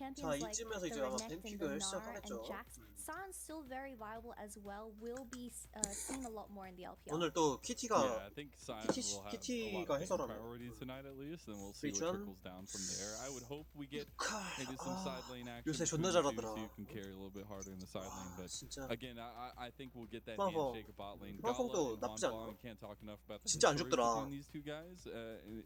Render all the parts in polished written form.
champions 자, like 이쯤에서 이제 the 아마 Renekton, 뱀픽을 the Gnar, and 시작하겠죠. Jax, Saren's still very viable as well. Will be seen a lot more in the LPL. 오늘 또 Yeah, 키티가 I think Sion will have a lot 키티가 of big 해설하네. priorities tonight at least, and we'll see what 리전. trickles down from there. I would hope we get maybe some 아, side lane action 요새 between 존나 the two, 잘하더라. so you can carry a little bit harder in the side lane. But 진짜 again, I think we'll get that 프랑펑. handshake of bot lane. 프랑펑도 Gala and 나쁘지 않아. Wanbang, can't talk enough about the 진짜 안 history 죽더라. between these two guys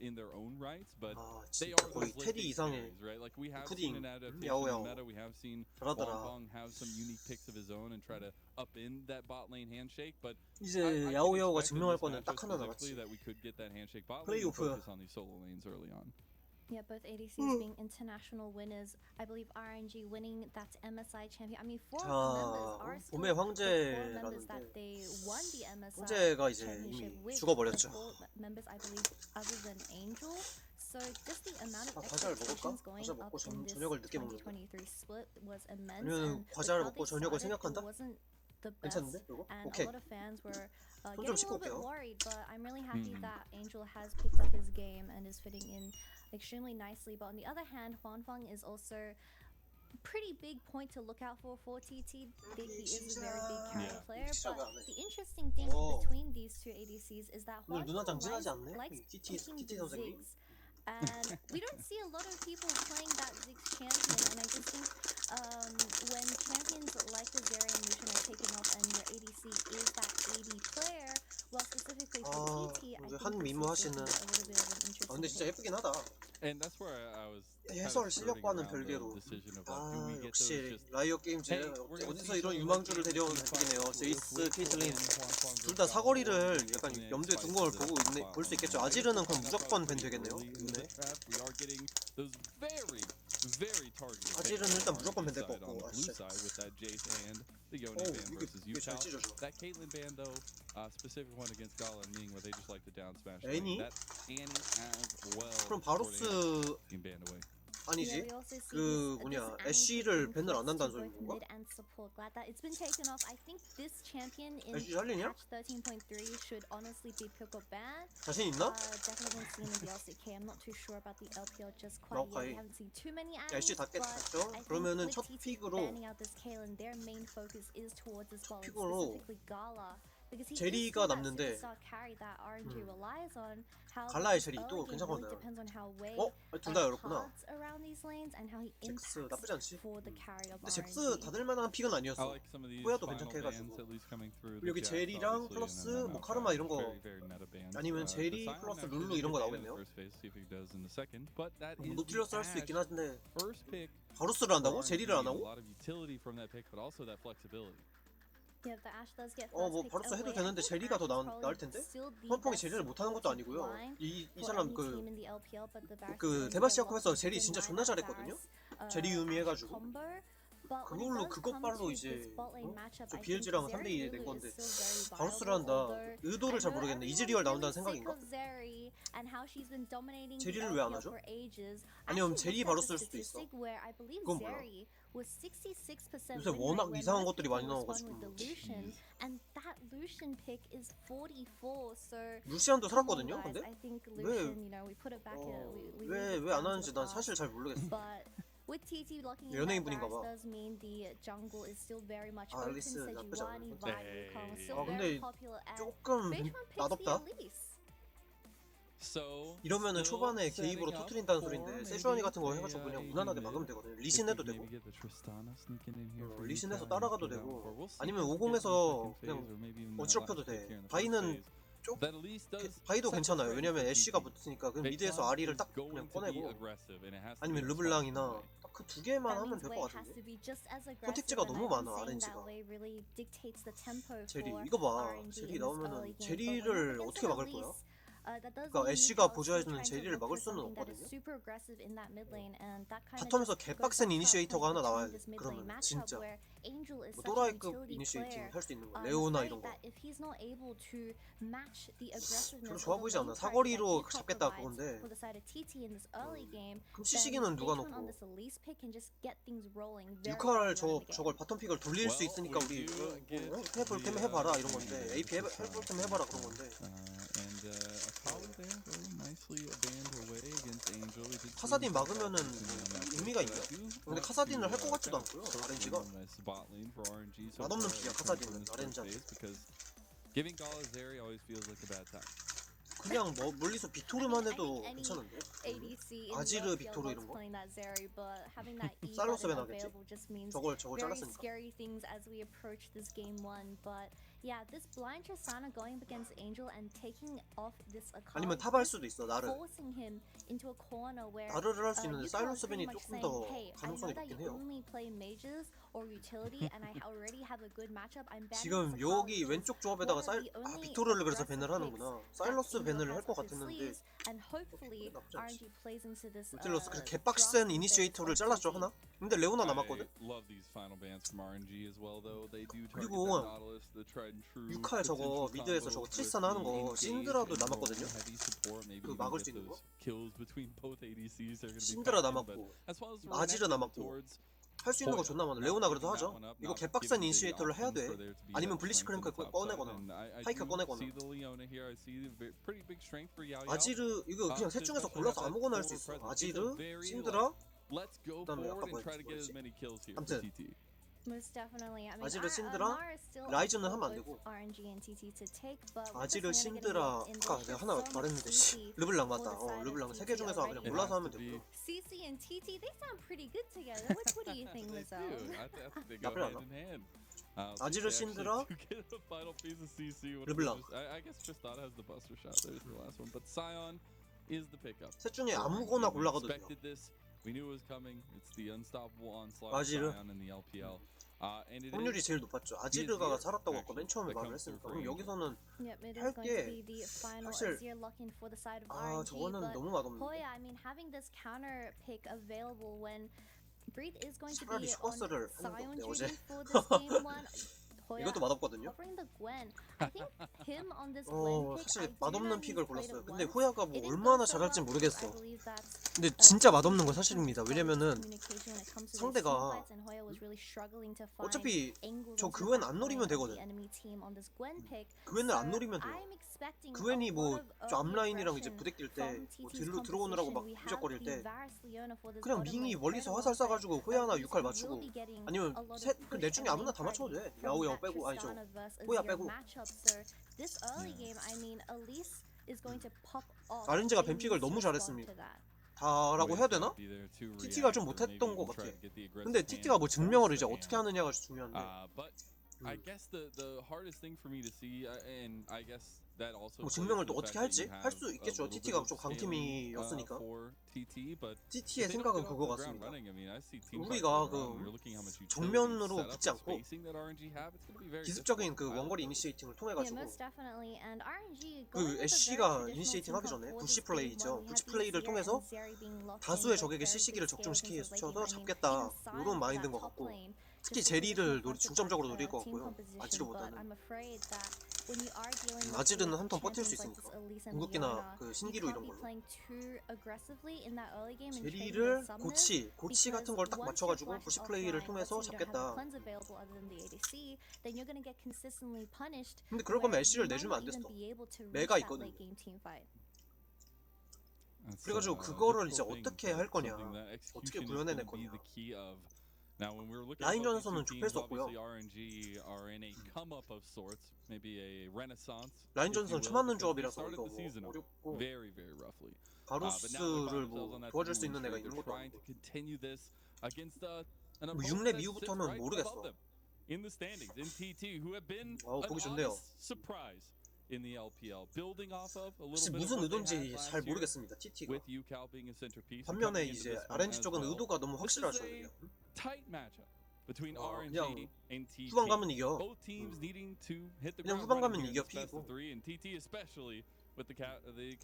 in their own rights, but 아, they 진짜 are 거의 those 테디 lifting 이상의 carries, right? Like we have 푸딩, seen an adaptation 야오야오. in the meta. We have seen 잘하더라. Wanbang have some unique picks of his own and try to upend that bot lane handshake, but 이제 I 야오야오가 can expect in 증명할 this 거는 matchup 딱 하나 specifically 남았지. that we could get that handshake bot lane and 플레이오프. focus on these solo lanes early on. Yeah, both ADCs being international winners. I believe RNG winning that MSI champion. I mean, four of the members 자, are still 봄의 the core members 황제라는데 that they won the MSI 황제가 이제 championship 이미 with. 죽어버렸죠. The core members, I believe, other than Angel. So just the amount of 아, 과자를 expectations 먹을까? going 과자 up 먹고 in this 저녁을 늦게 먹는다. 2023 split was immense. 아니면 And 과자를 with how 먹고 they 저녁을 started, 생각한다? it wasn't the best. 괜찮은데? 이거? And 오케이. a lot of fans were 손 getting 좀 a 씻고 little bit 올게요. worried, but I'm really happy that Angel has picked up his game and is fitting in extremely nicely. But on the other hand, Huanfeng is also pretty big point to look out for TT. He is a very big carry Yeah. player. 시작을 But 안 해. the interesting thing 어. between these two ADCs is that 오늘 누나장 Huanfeng 진하지 않네? likes 키티 picking 키티 the 선생님. Ziggs. And we don't see a lot of people playing that Ziggs champion, and I just think when champions like the Zeri and Lucian are taken off and your ADC is that AD player, well specifically for 아, TT, I 이제 think 한 this 민무 is 하시는. a little bit of an interesting 근데 진짜 pick. 예쁘긴 하다. And that's where I was kind of 해설 skirting 실력과는 around the 별개로. decision of like, do 아, we get those 역시 just 라이엇 게임즈 Hey, we're gonna 어디서 see 이런 some 유망주를 like 데려온 Tt-Rng 픽이네요. with 제이스, 케이틀린 Huanfeng 둘 다 versus 사거리를 Gala. 약간 Looking at 염두에 둔 spices 걸 there 보고 with 있네, Huanfeng. 볼 수 있겠죠. I guess 아지르는 we'll 그럼 find out 무조건 probably 밴 되겠네요. early in the 네. draft. We are getting those very targeted 아지르는 bans 일단 on 무조건 the 밴 될 것 side, on 같고. the 아, blue 진짜. side with that Jace and the Yone 오, ban versus 이게 잘 Utah. 찢어져. That Caitlyn ban though, specific one against Gala and Ming where they just like to down smash. 애니? That Annie as well. 그럼 바로스 being banned away. 아니지? Yeah, we also see 그 this 뭐냐 Annie 애쉬를 taking 밴을 안 flips 한다는 to 소린 both 건가? mid and support. Glad that it's been taken off. I think this champion in 애쉬 살리냐? patch 13.3 should honestly be pick up ban. 자신 있나? Definitely seen in the LCK. I'm not too sure about the LPL just quite yet. 오케이. We haven't seen too many 애쉬 Annies, 다 but 깼죠? I think 그러면은 with 첫 TT 픽으로 banning out this Kaylin, their main focus is towards this ball, 픽으로 specifically Gala. Because he 제리가 is still that 남는데 superstar carry that RNG relies on. How 갈라의 the 제리도 early game 괜찮거든요. really depends on how Wei 어? 둘 다 열었구나. cards around these lanes and how he 잭스 impacts 나쁘지 않지? for the carry of 근데 잭스 RNG. 닫을 만한 픽은 I 아니었어. like some of these 후야도 final 괜찮게 bans 해가지고. at least coming through. 여기 the Jax, 제리랑 obviously, 플러스 and then 뭐 now 카르마 이런 거 very meta bans. 아니면 The 제리 Sion 플러스 actually 룰루 did 이런 거 get banned in 나오겠네요. the first phase, see if he does in the second. But that is 노틸러스 the 할 수 있긴 Ashe 한데 first pick. 바로스를 한다고? for 제리를 안 RNG, a 하고? lot of utility from that pick, but also that flexibility. Yeah, the Ashe does get 뭐 first picked 바로스 해도 away. 되는데 I think 제리가 더 Ashe is 나을 probably 텐데? still the 펑펑이 best 제리를 못하는 것도 아니고요. line 이 for 사람 any 그 team in the LPL, but the Varus 그 is 데바시아컵에서 locked 제리 in 진짜 by 존나 that 잘했거든요. Varus, 제리 Ashe 유미해가지고 combo. But when it 그걸로 does 그것 come 발로 to 이제 this bot lane matchup, 저 I think BLG랑 Zeri 3대2 된 Lulu 건데 is still very 바로스를 viable, 한다. although 의도를 I 잘 know 모르겠네. everyone's 이즈리얼 나온다는 really sick 생각인가? of Zeri and how she's been dominating the 제리를 왜 안 LPL 하죠? for ages. 아니면 제리 Actually looked at 바로 the 쓸 수도 있어. statistic where I believe 그건 뭐야? Zeri was 66% 요새 win 워낙 rate when 이상한 most 것들이 people 많이 respond 나와가지고. with the Lucian, and that Lucian pick is 44. So 루시안도 come on, 살았거든요. guys. 근데 I think 왜 Lucian, you know, we put it back. We leave it 왜 안 down 하는지 to the 난 past. 사실 잘 모르겠어. But with TT blocking in that 연예인분인가 Varus 봐. does mean the jungle is still very much 아, open. 앨리스 나쁘지 Sejuani, 않은데. Vi, Wukong, 에이. still 아, 근데 very popular. And 조금 Beijing picks the 맛없다. Elise. So 이러면은 still 초반에 setting 개입으로 up 터트린다는 for 소린데 maybe 세주아니 같은 거 a, 해가지고 그냥 a 무난하게 mid. 막으면 되거든요. If 리신 we 해도 maybe 되고 get the Tristana sneaking in here for 리신 해서 Utah and 따라가도 get down 되고 for- we'll see 아니면 if we get in the 오공에서 second 그냥 phase or maybe even the 어지럽혀도 last pick 돼. here in the first 바이는 phase. 쪽 That at least does 바이도 set the 괜찮아요. trend 왜냐면 for 애쉬가 TT. 붙으니까 그 Big 미드에서 Tom 아리를 is 딱 going 그냥 to be 꺼내고 aggressive, and it has to 아니면 be 르블랑이나 responsible. 딱 그 두 개만 That 하면 means 될 Wei 것 has 같은데. to be just as aggressive. 선택지가 And 너무 I think 많아, saying RNG가. that way really dictates the tempo 제리 for 이거 봐. RNG 제리 in this early 나오면은 game. But when 제리를 you're 어떻게 against 막을 an 거야? Elise, that does 그러니까 mean 애쉬가 Neutral's still 보조해주는 trying to 제리를 look 막을 for 수는 something that is 없거든요. super aggressive in that mid lane, and that kind of 바텀에서 just 개빡센 goes back to that 이니시에이터가 point 하나 나와야 between 돼. this mid 그러면 lane matchup 진짜 where Angel is 뭐 such a 또라이급 utility 이니시에이팅 player. 할 수 있는 거. I'm 레오나 afraid 이런 거. that if he's not able to match the 별로 aggressiveness 좋아 of 보이지 the 않아. lane 사거리로 target that 잡겠다 Depop 그건데. provides for the side of TT in this early game, 그럼 then 시시기는 누가 Beijing on 넣고 this Elise pick can just get things rolling very 유칼 early on in the game. 저걸 바텀 픽을 돌릴 수 Well, 있으니까 we 우리 do get 해볼 테면 the, 해봐라 이런 the 건데 name AP 해볼 Tristana 테면 해봐라 그런 건데 and a 카사딘 막으면은 의미가 있나? 근데 카사딘을 할 것 같지도 않고요. RNG가 맛없는 픽이야. 카사딘은 RNG한테. 그냥 뭐 멀리서 빅토르만 해도 괜찮은데. 아지르 빅토르 이런 거. 살로스 밴하겠지. 저걸 잘랐으니까. Yeah, this blind Tristana going against Angel and taking off this 아니면 탑할 수도 있어. 나를. forcing him into a corner where 나를 할 수 있는데 you 사일러스 pretty 밴이 much 조금 saying, 더 hey, I know 가능성이 that 높긴 you 해요. only play mages or utility and I already have a good matchup. I'm betting 지금 this 여기 account 왼쪽 조합에다가 one of the only 빅토르를 그래서 aggressive 밴을 하는구나. picks 사일러스 that 밴을 Angel 할 것 has up his 같았는데 sleeves, and hopefully 나쁘지 않지. RNG plays into this 노틸러스 그래서 draft 개빡센 phase 이니시에이터를 of 잘랐죠 TT. 하나? 근데 레오나 남았거든? 그리고 6할 저거 미드에서 저거 트리스타나 하는 거 신드라도 남았거든요? 그 막을 수 있는 거? 신드라 남았고 아지르 남았고 할 수 있는 거 존나 많아. 레오나 그래도 하죠. 이거 개빡센 이니시에이터를 해야 돼. 아니면 블리츠크랭크 꺼내거나 파이크 꺼내거나. 아지르 이거 그냥 셋 중에서 골라서 아무거나 할 수 있어. 아지르, 신드라, 그다음에 아까 뭐였지? 아무튼 Most definitely. I mean, 아지르, 신드라, Mara is still 라이즈는 up 하면 안 with 되고. RNG and TT to take, but 아지르, 신드라 아까 내가 하나 말했는데 씨 르블랑 맞다. 르블랑 세 개 중에서 그냥 골라서 하면 되고요. CC and TT, they sound pretty good together. What do you think, Lizzo? 나쁘지 않아. 아지르, 신드라, 르블랑 셋 중에 아무거나 골라가도 돼요. 아지르 확률이 제일 높았죠. 아지르가 살았다고 아까 맨 처음에 말을 했으니까. 그럼 여기서는 할 게 사실 저거는 너무 맛없는데. I mean, having this counter pick available when Breathe is going to 차라리 be on 슈퍼스를 Sion 했는데 Dream 어제 for this game one. 이것도 맛없거든요. Covering the Gwen. I think him on this Gwen pick, 사실 I do 맛없는 know 픽을 he's played 골랐어요. it 근데 once. 호야가 뭐 It didn't 얼마나 go so 잘할지 well. 모르겠어. I believe that's 근데 진짜 맛없는 건 사실입니다. 왜냐면은 communication when it comes to 상대가 these teamfights, and Hoya was really struggling to find 어차피 angles 저 into 그웬 the 안 back 노리면 line of 되거든. the enemy team on this Gwen pick. 그웬을 안 노리면 돼요. I'm expecting 그웬이 a 뭐 lot of 저 앞라인이랑 이제 aggression 부대낄 때 from 뭐 TT's 딜로 들어오느라고 막 composition. We have 부적거릴 the 때 Varus Leona for this 그냥 bottom 밍이 lane 멀리서 very 화살 well, but 쏴가지고 호야나 we 6할 will 맞추고 be getting 아니면 a lot of 넷 중에 push 아무나 and 다 맞춰도 돼. from 야오 that 빼고 아니 저 Tristana versus 호야 Azir 빼고. matchup. So this early game, I mean, Elise is going to pop off. RNG가 They 뱀픽을 need to 너무 respond 잘했습니다. to that. 다라고 해야 되나? TT가 좀 못했던 것 같아. 근데 TT가 뭐 증명을 이제 어떻게 하느냐가 중요한데. 뭐 증명을 또 어떻게 할지 할 수 있겠죠. TT가 좀 강팀이었으니까. TT의 생각은 그거 같습니다. 우리가 그 정면으로 붙지 않고 기습적인 그 원거리 이니시에이팅을 통해 가지고 그 애쉬가 이니시에이팅 하기 전에 부시 플레이 있죠. 부시 플레이를 통해서 다수의 적에게 CC기를 적중시켜서 잡겠다. 이런 마인드인 것 같고 특히 제리를 중점적으로 노릴 것 같고요. 아지르보다는. 아지르는 한 턴 버틸 수 있으니까 궁극기나 그 신기루 이런 걸로 제리를 고치 같은 걸 딱 맞춰가지고 부시 플레이를 통해서 잡겠다. 근데 그럴 거면 애쉬를 내주면 안 됐어. 메가 있거든. 그래가지고 그거를 이제 어떻게 할 거냐, 어떻게 구현해낼 거냐. 라인전에서는 좁힐 수 없고요. 라인전에서는 처맞는 조합이라서 이거 뭐 어렵고 바루스를 뭐 도와줄 수 있는 애가 있는 것도 아니고 뭐 6렙 이후부터는 모르겠어. 보기 좋네요. 혹시 무슨 의도인지 잘 모르겠습니다. TT가. 반면에 이제 RNG 쪽은 의도가 너무 확실하죠. 그냥 후반 가면 이겨. 그냥 후반 가면 이겨 픽이고.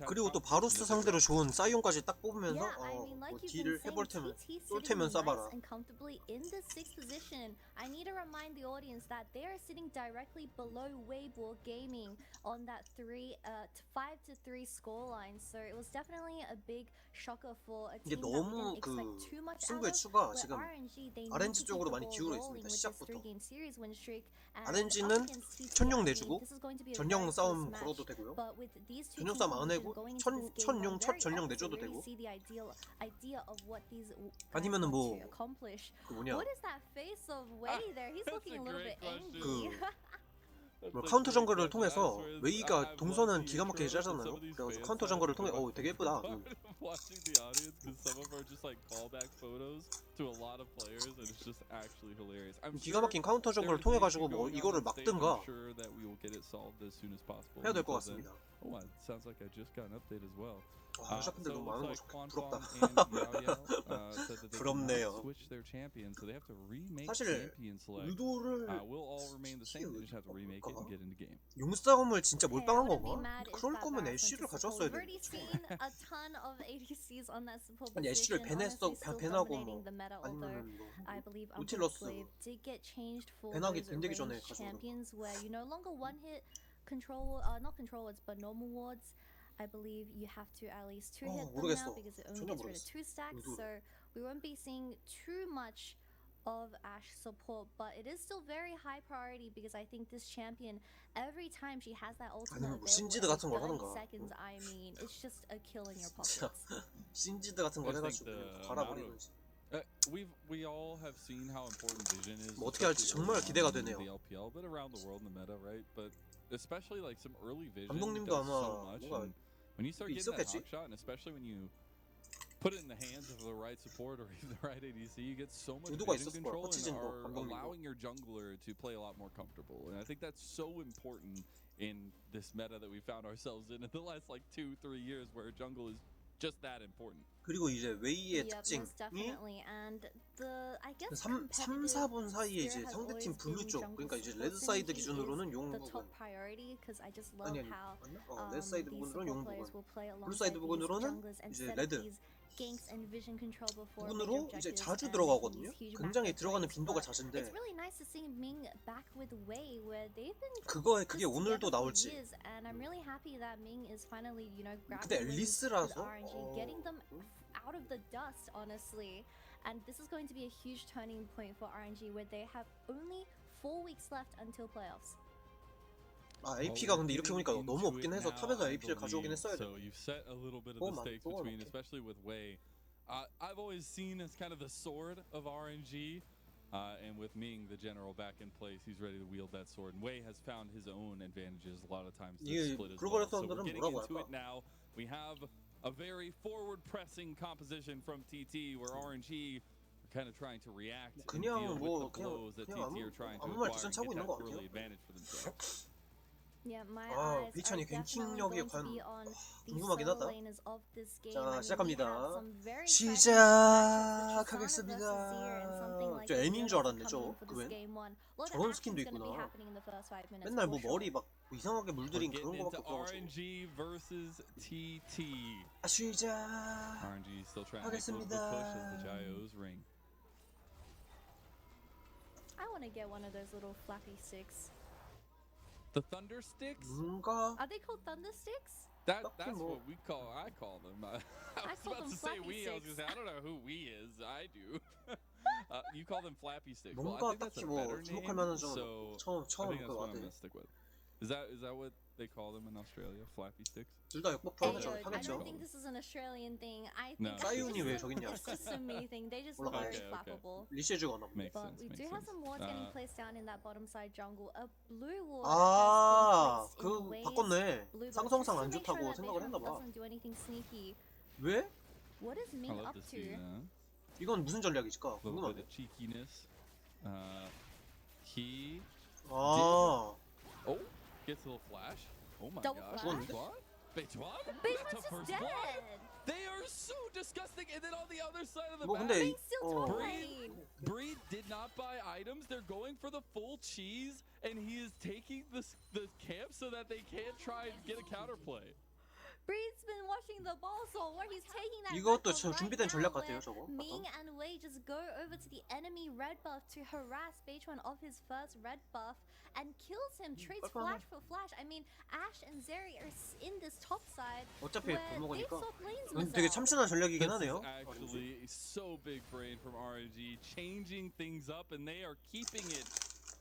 그리고 또 바루스 상대로 좋은 사이온까지 딱 뽑으면서 뭐 딜을 해볼 테면 쏠 테면 쏴봐라. I need to remind the audience that they are sitting directly below Weibo Gaming on that 5-3 scoreline. So it was definitely a big shocker for a 이게 team that 너무 didn't 그 expect too much out 승부의 of. 추가 지금 RNG RNG 쪽으로 많이 기울어 있습니다. 시작부터. RNG는 RNG는 천룡 내주고 전령 싸움 걸어도 되고요. these two 전용 싸움 안 teams 해고 going into this game 천용 are 첫 very 전령 opposite. 내줘도 We really 되고. see the idea of what these guys 아니면은 want 뭐 to accomplish. 그 뭐냐 What is that face of Wei there? He's that's looking a a little great bit angry. 뭐 카운터 정글을 통해서 웨이가 동선은 기가 막히게 짜잖아요. 그래가지고 카운터 정글을 통해 되게 예쁘다. Watching the audience because some of them are just like callback photos to a lot of players and it's just actually hilarious. I'm 기가 막힌 카운터 정글을 통해 가지고 뭐 이거를 막든가 sure that we will get it solved as soon as possible. 해야 될 것 같습니다. Oh, it sounds like I just got an update as well. 와, 여자분들 너무 많은 거 부럽다. 부럽네요. 부럽네요. 사실 의도를 용싸움을 진짜 몰빵한 건가? 그럴 거면 애쉬를 가져왔어야 되는데. 아니 애쉬를 밴하고 뭐 아니면 뭐 노틸러스 밴하기 밴되기 전에 가져오는 I believe you have to at least 2 hit them 모르겠어. now because it only 전혀 gets rid of 모르겠어. 2 stacks, so we won't be seeing too much of Ashe support, but it is still very high priority because I think this champion, every time she has that ultimate 아니면 뭐 available 신지드 같은 걸 in 30 하던가. seconds, I mean, it's just a kill in your pockets. 신지드 같은 걸 해가지고 갈아버리는지. We all have seen how important vision is. 뭐 어떻게 할지 정말 기대가 되네요. The LPL, but around the world in the meta, right? But especially like some early vision 감독님도 does 아마 so much. 뭔가 And when you start getting that 있었겠지? hook shot, and especially when you put it in the hands of the right support or even the right ADC, you get so much 의도가 vision 있었을 거야. control and 코치진도 are 감독님도. allowing your jungler to play a lot more comfortable. And I think that's so important in this meta that we found ourselves in the last like 2-3 years, where jungle is just that important. 그리고 이제 웨이의 Yep, 특징이 most definitely. And the I guess 3, 4분 사이에 이제 상대팀 블루 쪽, 그러니까 이제 레드 사이드 기준으로는 용 the 부분, top priority because I just love 아니 how 맞나? 레드 사이드 these 부분으로는 용 support players 부분, will play 블루 사이드 alongside these 부분으로는 junglers and 이제 set up 레드 these ganks and vision control before 부분으로 major 이제 objectives 자주 and 들어가거든요. these huge 굉장히 macro 들어가는 plays. 빈도가 But 잦은데 it's really nice to see Ming back with Wei, where they've been 그게 just 오늘도 together for 나올지. years, and I'm really happy that Ming is finally, you know, 근데 grappling with 앨리스라서 RNG, getting them out of the dust, honestly. And this is going to be a huge turning point for RNG, where they have only 4 weeks left until playoffs. 아 AP가 근데 이렇게 보니까 너무 없긴 해서 탑에서 AP를 가져오긴 했어야 돼. So you've set a little bit of the stakes between, especially with Wei. I've always seen as kind of the sword of RNG, and with Ming, the general back in place, he's ready to wield that sword. And Wei has found his own advantages a lot of times to split as well. So we're getting into it now. We have a very forward-pressing composition from TT, where RNG are kind of trying to react and deal with the blows that TT are trying to acquire and get that early advantage for themselves. Yeah, my 아, eyes 비찬이 are definitely 갱킹력이 going to 과연 be on the 궁금하긴 solo 하다. laners of this game. 자, I mean, we have 시작합니다. some very exciting matchups, the Tristana versus Zir and something 시작하겠습니다. like 저 M인 줄 that 알았네, coming 저 for this 그웬. game one. A lot of 저런 action's 스킨도 gonna be 있구나. happening in the first 5 minutes 맨날 뭐 for 머리 sure. 막 이상하게 물들인 We're 그런 getting 거밖에 into 없어가지고. RNG versus TT. 시작. RNG still trying to make a little bit of push as the Gyos ring. I want to get one of those little flappy sticks. The Thunder Sticks? 뭔가 Are they called thunder sticks? That's what I call them. I was call about them to say flappy we. I was sticks. gonna say I don't know who we is. I do. You call them Flappy Sticks. Well, I 뭔가 think that's a 딱히 뭐 better name. 주목하면은 좀 So 처음 I think 그 that's what I'm 와대. gonna stick with. Is that what they call them in Australia? Flappy Sticks? 둘 다 역복도 Hey, 하겠죠. I 하겠죠. don't think this is an Australian thing. I No. think 사이온이 왜 저기 있냐? it's just a me thing. They just look 올라가야지. very flappable. 리시해주거나 뭐. Makes But sense. we Makes do have sense. some wards getting placed down in that bottom side jungle. A blue ward 아, has been placed 그 in Wei's 바꿨네. blue buff 상성상 just to 안 make sure 좋다고 that 생각을 했나 Bayfront 봐. doesn't do anything sneaky. 왜? What is I Ming love up to see to? that. 이건 무슨 전략이지까 A little 궁금하네. bit of cheekiness. He 아, gets a little flash. Oh my Double gosh. flash? Bejuan? Bayfront's just dead. They are so disgusting. And then on the other side of the 뭐 map, 근데 Ming's still top lane. Breed did not buy items. They're going for the full cheese, and he is taking the camp so that they can't try and get a counterplay. Breed's been watching the ball, so where he's taking that 이것도 red buff 저 right 준비된 now, 전략 where 같아요, 저거. Ming and Wei just go over to the enemy red buff to harass Beichuan of his first red buff and kills him. Trades flash for flash. I mean, Ashe and Zeri are in this top side 어차피 where 굶어가니까 they've swapped lanes 이건 with 되게 them. 참신한 전략이긴 This 하네요. is actually so big brain from RNG, changing things up, and they are keeping it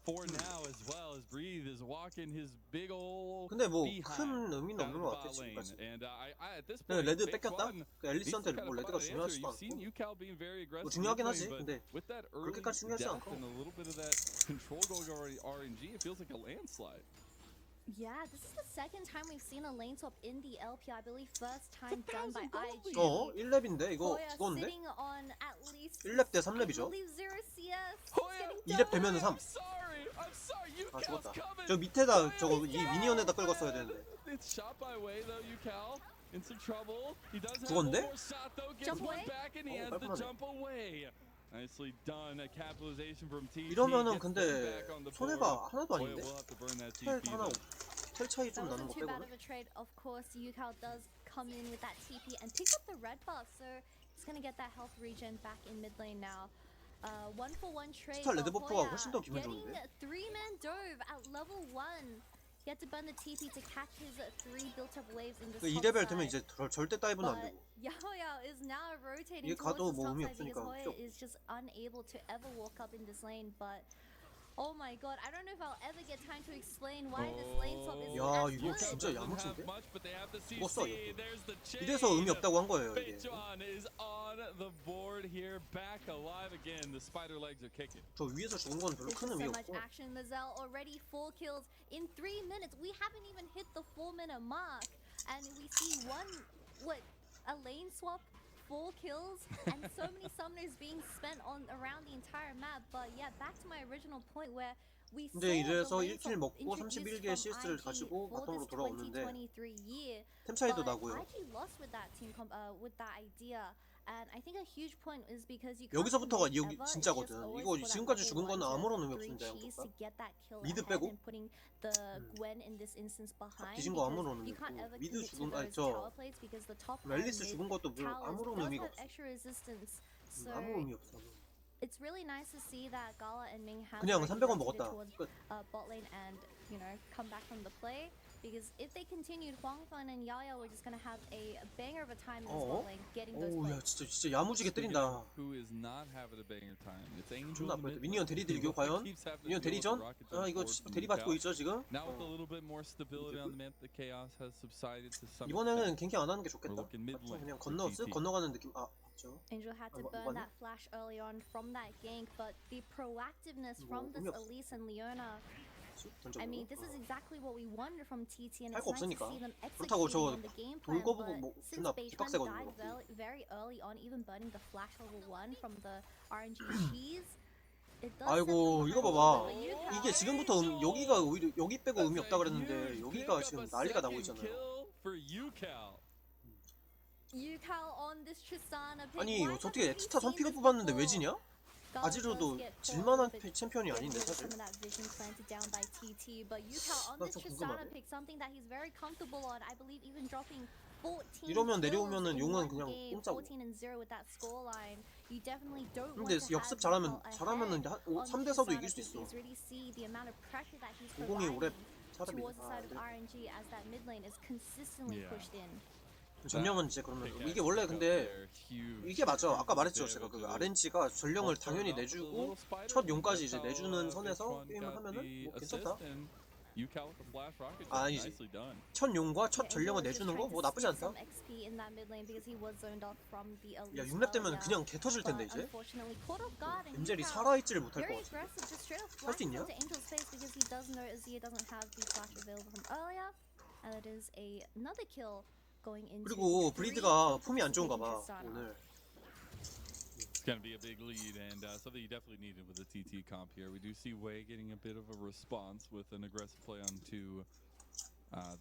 for now as well as Breathe is walking his big old 근데 뭐 큰 behind 의미는 down 없는 the 것 bot 같아 lane. 지금까지. And I at this 그냥 point, 레드 phase 뺏겼다? one, 그 앨리스한테 these 뭐 kind of 레드가 find an 중요하지도 answer. You've seen 않고 UCal being very 뭐 aggressive 중요하긴 mid 하지. lane, but 근데 with that early 그렇게까지 중요하지 death 않고. and a little bit of that control going over RNG, it feels like a landslide. Yeah, this is the second time we've seen a lane swap in the LP. I believe first time done by IG. 1렙인데 이거 Hoya 죽었는데? sitting on at least 1렙 대 I 3렙이죠. believe 0 CS. Hoya! 2렙 되면은 3. I'm sorry, 아 UCal's 죽었다. coming. 저 밑에다 저거 이 미니언에다 끌었어야 되는데. It's shot by way though, UCal in some trouble. He does have 죽었는데? one more shot though, gets Jump one away? back and he has the 깔끔하네. jump away. Nicely done, a capitalization from TT. 이러면은 Gets 근데 them back on the board. 손해가 하나도 Hoya 아닌데? will have to burn that 텔 TP 하나 though. 텔 차이 That 좀 나는 wasn't 거 too bad 빼고는. of a trade. Of course, UCal does come in with that TP and picks up the red buff, so he's gonna get that health regen back in mid lane now. 1-for-1 trade. 스타 레드 but 버프가 Hoya 훨씬 더 기분 getting 좋은데? 3-man dove at level 1. He had to burn the TP to catch his 3 built-up waves in the top 2레벨 되면 side. 이제 절대 다이브는 안 But 되고. Hoya is now rotating 이게 towards 가도 the 뭐 top 의미 side because 없으니까 Hoya 필요 is just unable to ever walk up in this lane. But oh my god, I don't know if I'll ever get time to explain why this lane swap is 야, as 이거 good. 진짜 야무진데? 죽었어, 이거. 이거. 이래서 의미 없다고 한 거예요, 이게. John is on the board here, back alive again. The spider legs are kicking. 저 위에서 죽은 건 별로 There's 큰 just 의미 so much 없고. action. Lizelle already 4 kills in 3 minutes. We haven't even hit the 4-minute mark, and we see a lane swap, 4 kills, and so many summoners being spent on around the entire map. But yeah, back to my original point where we saw 근데 이래서 the lane 1킬 swap 먹고 introduced 31개의 from CS를 IG 가지고 for 바텀으로 this 돌아오는데 2023 year. 템 차이도 But 나고요. IG lost with that team with that idea. And I think a huge point is because you 여기서부터가 can't 여기 ever, it's 진짜거든. just always 이거 for that 지금까지 level 죽은 거는 1 to 아무런 의미 3 없습니다, cheese 양쪽다. to get that kill 미드 ahead 빼고? and putting the Gwen in this instance behind 뒤진 거 아무런 because 의미 you can't 없고 ever 미드 commit to 죽은 아니 those 저 tower plays because the top and 앨리스 mid 죽은 것도 물론 towers 아무런 does 의미가 have 없어. extra resistance. So 아무 의미 없어. it's really nice to see that Gala and Ming have 그냥 already 300원 rotated 먹었다. towards 끝. bot lane and come back from the play. Because if they continued, Huangfan and Yaya were just gonna have a banger of a time in this bot lane, getting those 오야 plays. 진짜 야무지게 때린다. Who is not having a banger time? It's Angel. 존나 아프다. 미니언 대리 들기요 과연? 미니언 대리전? 아 이거 대리 받고 있죠 지금? Now with a little bit more stability on the map, the chaos has subsided to some 이번에는 갱킹 안 하는 게 좋겠다. We're looking mid lane 그냥 for 건너스 TT. 건너가는 느낌. 아 맞죠. Angel had to 뭐, burn 뭐가냐? that flash early on from that gank, but the proactiveness 뭐, from this 의미 없어. Elise and Leona, 전적으로. I mean, this is exactly what we wanted from TT, and 할 it's 거 nice to 없으니까. see them 그렇다고 executing 저 on the game plan. 돌거 보고 But 뭐 since 존나 Beitran 뒷박세거든요. died very early on, even burning the flash level 1 from the RNG cheese, it does 아이고 set them 이거 behind. 봐봐. But you can- 이게 지금부터 여기가 오히려 여기 빼고 의미 없다 그랬는데 여기가 지금 난리가 나고 있잖아요. UCal on this Tristana pick. 아니 Why 어떻게 haven't we 스타 seen 선픽을 this 뽑았는데 왜 before? 지냐? Gala 아지르도 does get 질만한 caught with 챔피언이 아닌데 getting rid of 사실. some of that vision planted down by TT, but UCal on 나 this 좀 Tristana 궁금하네. pick, something that he's very comfortable on. I believe even dropping 14 이러면 kills 내려오면은 in 용은 one 그냥 game, 공짜고. 14-0 with that scoreline. You definitely don't 근데 want to 역습 have UCal 잘하면은 ahead 한 on 3대4도 Tristana 이길 수 because 있어. you really see the amount of pressure that he's 50이 올해 providing 사람이 towards the side of 아, RNG as that mid lane is consistently Yeah. pushed in. 전령은 이제 그러면 이게 원래 근데 이게 맞아. 아까 말했죠 제가 그 RNG가 전령을 당연히 내주고 첫 용까지 이제 내주는 선에서 게임을 하면은 뭐 괜찮다. 아니지. 첫 용과 첫 전령을 내주는 거 뭐 나쁘지 않다. 야 6렙 되면 그냥 개 터질 텐데 이제. 엔젤이 살아있지를 못할 것 같아. 할 수 있냐? 그리고 브리드가 폼이 안 좋은가 봐 오늘. It's going to be a big lead and something you definitely needed with the TT comp here. We do see Wei getting a bit of a response with an aggressive play onto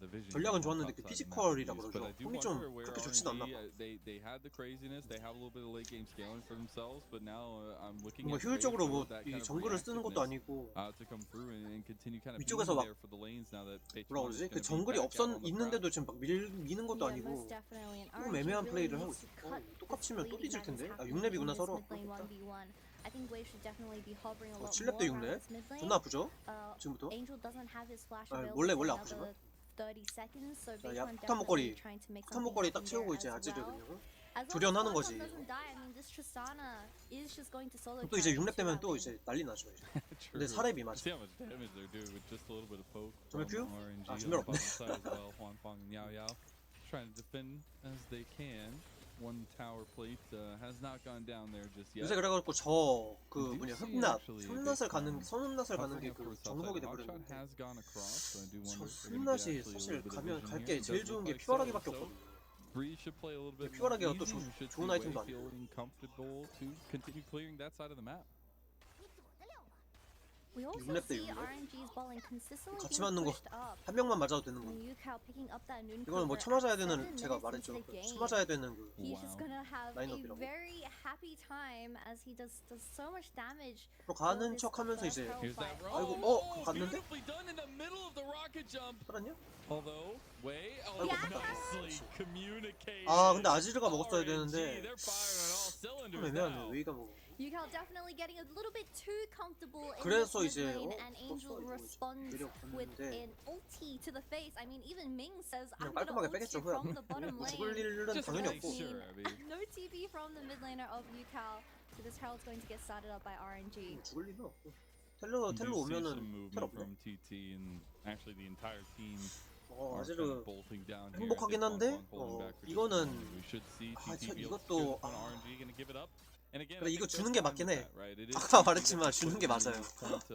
the vision. 전략은 좋았는데 그 피지컬이라 그러죠. 폼이 좀 그렇게 좋진 않나 봐. They had the craziness. They have a little bit of late game scaling for themselves, but now I'm looking 뭔가 at 효율적으로 뭐 that 이 kind of 정글을 쓰는 것도 reactiveness, 아니고 to come through and continue kind of being 위쪽에서 막 there for the lanes now that 뭐라 그러지? 그 정글이 있는데도 지금 막 미는 것도 아니고 조금 애매한 플레이를 하고 있어. 똑같이면 또 뒤질 텐데. 아 6렙이구나 서로. 7렙 대 6렙? 존나 아프죠? 지금부터? 아, 원래 아프지만. 자, 야, 폭탄 목걸이 딱 채우고 이제 아지르거든요. As long as 조련하는 Quantum 거지. doesn't die, I mean, this Tristana is just going to solo 또 이제 carry 6렙 되면 into 또 that 이제 난리 나죠. 이제. 근데 True. 4렙이 맞아. See how much damage they're doing with just a little bit of poke 전멸 from 퓨? RNG 아, on 전멸 the 없네. bottom side as well. Huanfeng and Yao Yao trying to defend as they can. One tower plate has not gone down there just yet. 요새 그래가지고 저 그 뭐냐 흑낫을 가는 선흑낫을 가는 게 그 정석이 돼버렸는데 저 흑낫이 사실 가면 갈 게 제일 좋은 게 피바라기밖에 없거든요. Bree should play a little bit more 피바라기가 또 easy. You should 좋은 see 아이템도 Wei 아니고. feeling comfortable to continue clearing that side of the map. We also 6렙 대 see 6렙? RNG's balling consistently 같이 being 맞는 거 pushed up. 한 명만 맞아도 되는 거. And Yukao picking up that noon 이거는 뭐 cover 쳐맞아야 at 되는 7 제가 minutes 말했죠. into the game. 쳐맞아야 되는 그 He's just gonna have a 라인업이라고. very happy time as he does so much damage. 앞으로 가는 척하면서 이제 Here's that roll. 아이고 그거 갔는데? Beautifully done in the middle of the rocket jump. 살았냐? Although Wei 아이고. nicely communicated. 아 근데 아지르가 먹었어야 RNG, 되는데 they're firing on all 좀 cylinders 애매하네. now. 웨이가 먹어. Yukao definitely getting a little bit too comfortable in 그래서 this 이제 mid lane, and Angel 이거 responds with 내려갔는데 an ulti to the face. I mean, even Ming says, 그냥 I'm gonna 깔끔하게 ult 빼겠죠. you from the bottom 뭐 죽을 lane. 일은 Just 당연히 make 없고. sure, I mean. No TP from the mid laner of Yukao. So this herald's going to get started up by RNG. 죽을 일은 없고. You 텔로 do see 오면은 some 텔 movement 없네. from TT and actually the entire team are kind 아지르 of bolting down here. 행복하긴 한데 이거는 We should see 아, TT be able to 이것도 shoot when RNG gonna give it up. And again, 근데 I 이거 think 주는 they're 게 fine 맞긴 with 해. that, right? It is 아까 TT 말했지만 that 주는 게 puts 맞아요. the point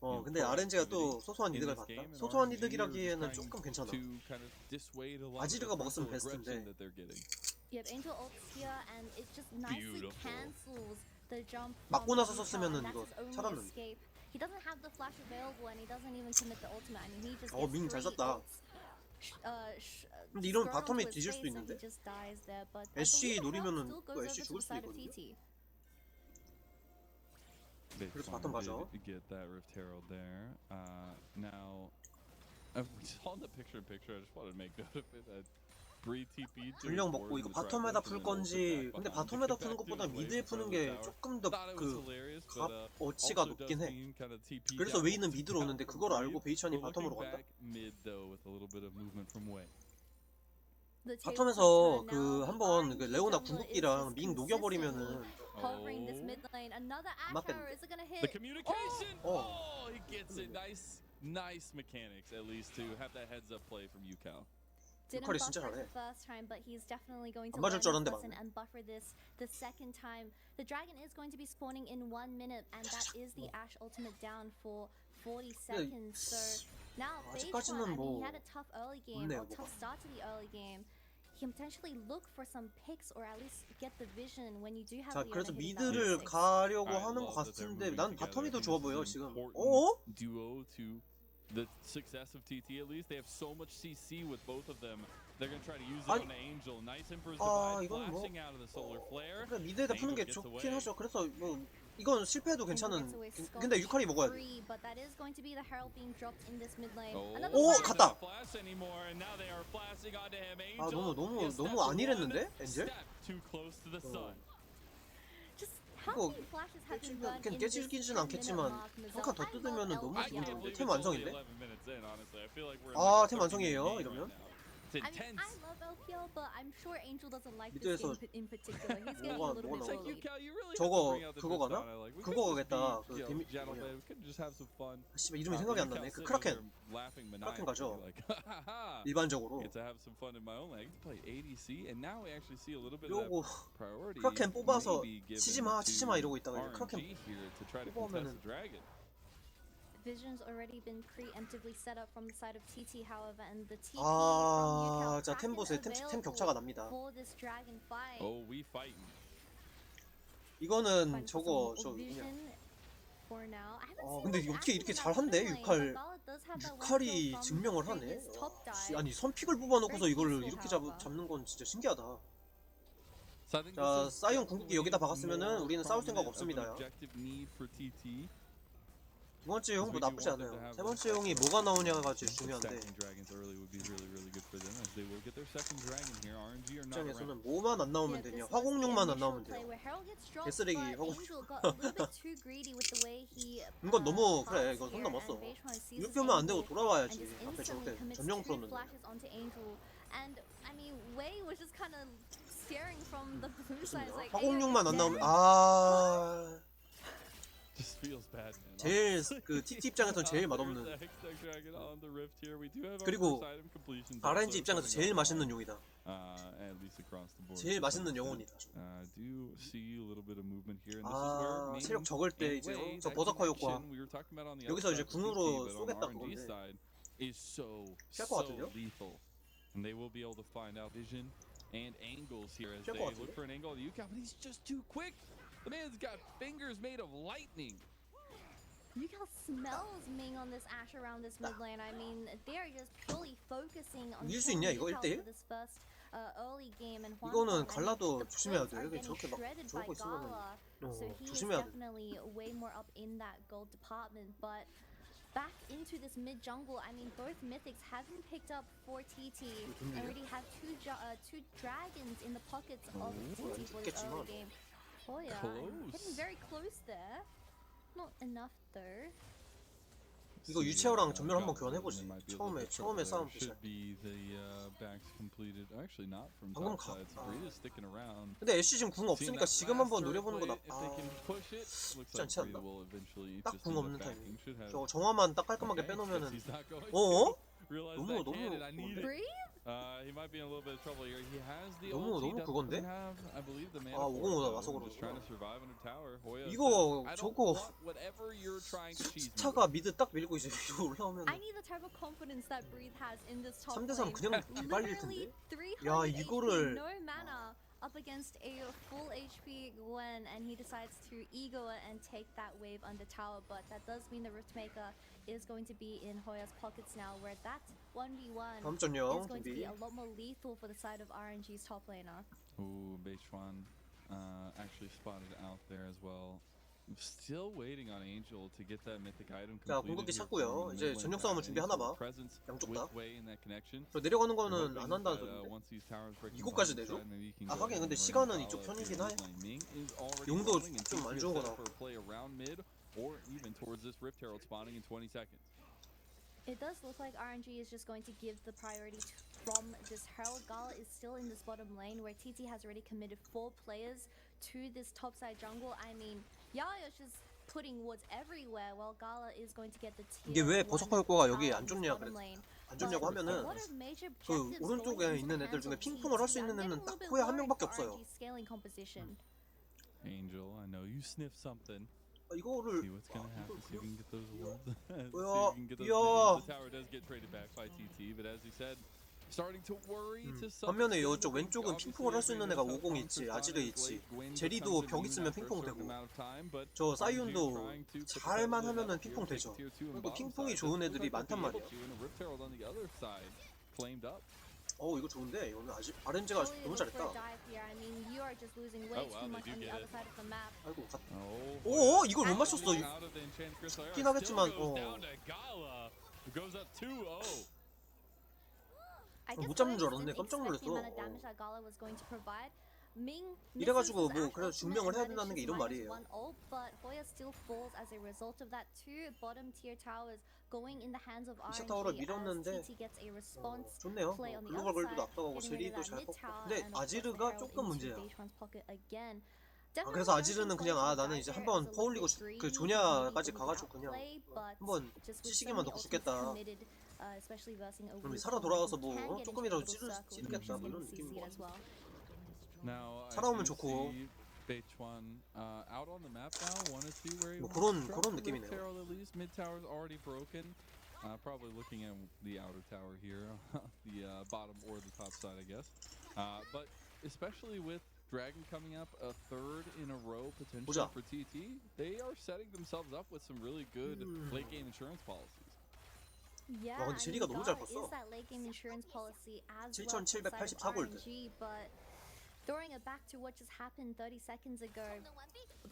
of 근데 RNG가 또 소소한 이득을 봤다. in this game, and 소소한 RNG are 이득이라기에는 trying 조금 괜찮아. to kind of dissuade a lot of 아지르가 the 먹었으면 frontal 베스트인데. aggression that they're getting. Yep, Angel ults here, and it just nicely Beautiful. cancels the jump. 맞고 from 나서 Yukao, 썼으면은 and that's 이거 his only 살았는데. escape. He doesn't have the flash available, and he doesn't even commit the ultimate. I mean, he just 어, gets 밍 잘 3 썼다. ults. 근데 이러면 thrown 바텀이 onto his 뒤질 수도 face, and 있는데? he just dies there, but I 애쉬 believe the 노리면은 herald still 또 goes 애쉬 over to 죽을 the 수도 side of 있거든요. TT. They 그래서 finally 바텀 가죠. did get that Rift Herald there. Now, we saw in the picture-in-picture. I just wanted to make note of it that Bree TP 전력 먹고 이거 바텀에다 풀 건지 근데 바텀에다 푸는 것보다 미드에 푸는 게 조금 더 그 어치가 높긴 해. 그래서 웨이는 미드로 오는데 그걸 알고 베이찬이 바텀으로 간다? 바텀에서 그 한번 그 레오나 궁극기랑 밍 녹여버리면은 Hovering this mid lane, another 안 Ash arrow, 맞겠는데? is it gonna The hit? communication. Oh. Oh, he gets it. Nice mechanics at least to have that heads-up play from Yukao. Didn't 유칼이 buff 진짜 that 잘해. the first time, but he's definitely going to 안 맞을 learn 줄 his 알았는데 lesson 맞네. and buffer this the second time. The dragon is going to be spawning in 1 minute, and that is the Ashe ultimate down for 40 seconds. So now 아직까지는 Beijing, I mean, 뭐 he had a tough early game, 없네요, or tough start to the early game. He can potentially look for some picks, or at least get the vision when you do have 자 Leona 그래서 hitting that 미드를 6. 가려고 I 하는 것 love that they're 같은데 moving 난 together. 바텀이 더 I think 좋아 this 보여 is an 지금. important 어? duo to the success of TT. At least they have so much CC with both of them. They're gonna try to use it 아니, on the Angel. Nice Emperor's 아, Divide 이건 뭐- flashing out of the solar flare. 그래 미드에다 푸는 게 Angel gets 좋긴 away. 하죠. 그래서 뭐 이건 실패해도 괜찮은. Gets away 근데 유칼이 먹어야 돼. free, but that is going to be the herald being dropped in this mid lane. Oh, Another 오, flash. 갔다. flash anymore, and now they are flashing onto him. 아 Angel 너무 is step 안일했는데 one 엔젤? step too close to the sun. Just how 이거 many flashes have been 깨지긴 burned in this 깨지기는 10-minute 않겠지만 mark, 한 칸 더 Mizzle? 뜯으면은 너무 I 기분 love 좋은데 LPL. 템 완성인데? 11 minutes in, honestly. I feel like we're in 아, like a 템 30-minute 완성이에요, game 이러면? right now. It's I mean, intense. I love LPL, but I'm sure Angel doesn't like this 미드에서 game in particular. He's getting a 뭐가 little bit 나오나? bullied. 저거 그거 가나? We 그거 could just 가겠다. be, 그 you know, 데미 gentlemen. 뭐냐? We could just have some fun. 씨발 이름이 생각이 안 나네. 그 크라켄. 크라켄 가죠. 일반적으로. Get to have some fun in my own lane. I get to play ADC, and now we actually see a little bit of 요거 that priority. 크라켄 뽑아서 maybe given 치지마 to 이러고 있다가 이제 크라켄 RNG here to try to contest 뽑아오면은 the dragon. Vision's already been preemptively set up from the side of TT, however, and the TP 아, from 자, 템 Yukao 보세요. Kraken 템 격차가 available 납니다. for this dragon fight. Oh, we fighting. 이거는 Find 저거 some 뭐냐? Vision for now. I haven't seen 근데 much 어떻게 action 이렇게 in that 잘한대? mid lane, 유칼 but Ballad does have that one 유칼이 kill from 증명을 하네. previous top 와, dive. 아니 선픽을 뽑아놓고서 Very 이걸 peaceful, 이렇게 however. 잡는 건 진짜 신기하다. So I think 자, this is 사이언 궁극기 여기다 definitely 박았으면은 more 우리는 싸울 생각 prominent of an 없습니다. objective need for TT. 두 번째 용 뭐 나쁘지 않아요. 세 번째 용이 뭐가 나오냐가 제일 중요한데 Stacking dragons early would be really good for them as they will get their second dragon here. RNG are not around. 입장에서는 뭐만 안 나오면 Yeah, 되냐? this was the 화공룡만 안 initial 나오면 play 돼요. where Herald gets dropped, 개쓰레기 but 화공. Angel got a little bit too greedy with the way he 이건 너무 그래. passed 이건 선 here, 넘었어. and Beijing sees 이렇게 his 하면 안 되고 angle 돌아와야지. and just 앞에 instantly 저렇게 commits 점령 2 풀었는데. flashes onto Angel. And I mean, Wei was just kind of staring from the blue side like 화공룡만 안 나오면 아 Just feels bad, man. 제일 그 TT 입장에서 제일 맛없는 그리고 RNG 입장에서 제일 맛있는 용이다. 제일 맛있는 영혼이다. 아 체력 적을 때 이제 저 버서커 효과 여기서 이제 궁으로 쏘겠다 그건데 피할 것 같은데요? And they will be able to find out vision and angles here as 피할 they 것 look 같은데? for an angle on the UCAP, but he's just too quick. The man's got fingers made of lightning. Yukal smells Ming on this Ashe around this mid lane. I mean, they're just purely focusing on 이길 수 있냐 이거 Yukal 1대1? for this first early game and 이거는 Huanfeng. 갈라도 The 조심해야 plays 돼. are 이게 getting 저렇게 막 shredded 저러고 by 있으면은 Gala. So he is 조심해야 돼. definitely way more up in that gold department, but back into this mid jungle. I mean, both mythics have been picked up for TT. Already have two dragons in the pockets of TT for this early game. Oh yeah, getting very close there. Not enough though. 이거 유채어랑 전멸 한번 교환해보지. 처음에 싸움 보자. 방금 가. 근데 애쉬 지금 궁 없으니까 지금 한번 노려보는 거 쉽지 않지 않나? 딱 궁 없는 타이밍. 저 정화만 딱 깔끔하게 빼놓으면은 어? 너무 그건데? 아 505다 와서 그런구나. 이거 저거 스타가 미드 딱 밀고 이제 위로 올라오면 I need the type of confidence that Breathe has in this top 3대3 lane. 그냥 개발릴 Literally 텐데? 300 야 HP, 이거를 no mana up against a full HP Gwen, and he decides to ego it and take that wave under tower. But that does mean the Riftmaker is going to be in Hoya's pockets now, where that 1v1 다음 is 전령 going to be 준비. a lot more lethal for the side of RNG's top laner. Ooh, Beichuan actually spotted out there as well. Still waiting on Angel to get that mythic item 자 completed. 공격기 찾고요. 이제 전력 싸움을 준비하나봐. 양쪽 다. 저 내려가는 거는 안 한다는 소리인데. 이곳까지 내줘? 아 하긴 근데 시간은 이쪽 편이긴 해. 용도 좀 안 좋은 거 나왔고. Or even towards this Rift Herald spawning in 20 seconds. It does look like RNG is just going to give the priority from this Herald. Gala is still in this bottom lane where TT has already committed 4 players to this topside jungle. I mean, Yaya's just putting wards everywhere while Gala is going to get the 이게 tier 왜 1 버서커 효과가 여기 tower 안 in this 좋냐 bottom 그랬어. lane. 안 좋냐고 하면은 What are major 그 objectives 오른쪽에 going into 있는 the 애들 hands 중에 of 핑퐁을 할 수 TT? 있는 I'm 애는 getting a 딱 little bit 호야 한 worried 명밖에 for 없어요. RNG's scaling composition. Angel, I know you sniffed something. 이거를 See what's gonna happen. See if we can get those wards. See if 뭐야? we can get those 야. names. The tower does get traded back by TT, but as he said, starting to worry to some 반면에 extent. 이쪽 왼쪽은 핑퐁을 할 수 있는 애가 50 있지, 아지르 있지. 제리도 벽 있으면 핑퐁 되고. 저 사이온도 잘만 하면은 핑퐁 되죠. 그리고 핑퐁이 좋은 애들이 많단 말이야. 이거 좋은데 오늘 아직 RNG가 너무 잘했다. 아이고 이걸 못 맞췄어. 죽긴 하겠지만 못 잡는 줄 알았네. 깜짝 놀랐어. 이래가지고 뭐 그래도 증명을 해야 된다는 게 이런 말이에요. 이차 타워를 밀었는데 좋네요. 글로벌 걸도 앞서가고 제리도 잘 뽑고. 근데 아지르가 조금 문제야. 그래서 아지르는 그냥 나는 이제 한번 퍼올리고 그 조냐까지 가가지고 그냥 한번 치시기만 넣고 죽겠다. 그럼 살아 돌아와서 뭐 조금이라도 찌르겠다 뭐 이런 느낌인 거 같아. 살아오면 좋고 뭐 그런 느낌이네요. Probably looking at the outer tower here, the bottom or the top side, I guess. But especially with Dragon coming up a third in a row potentially for TT, they are setting themselves up with some really good late game insurance policies. Yeah, 근데 제리가 너무 잘 컸어. 7,784골드. Throwing it back to what just happened 30 seconds ago,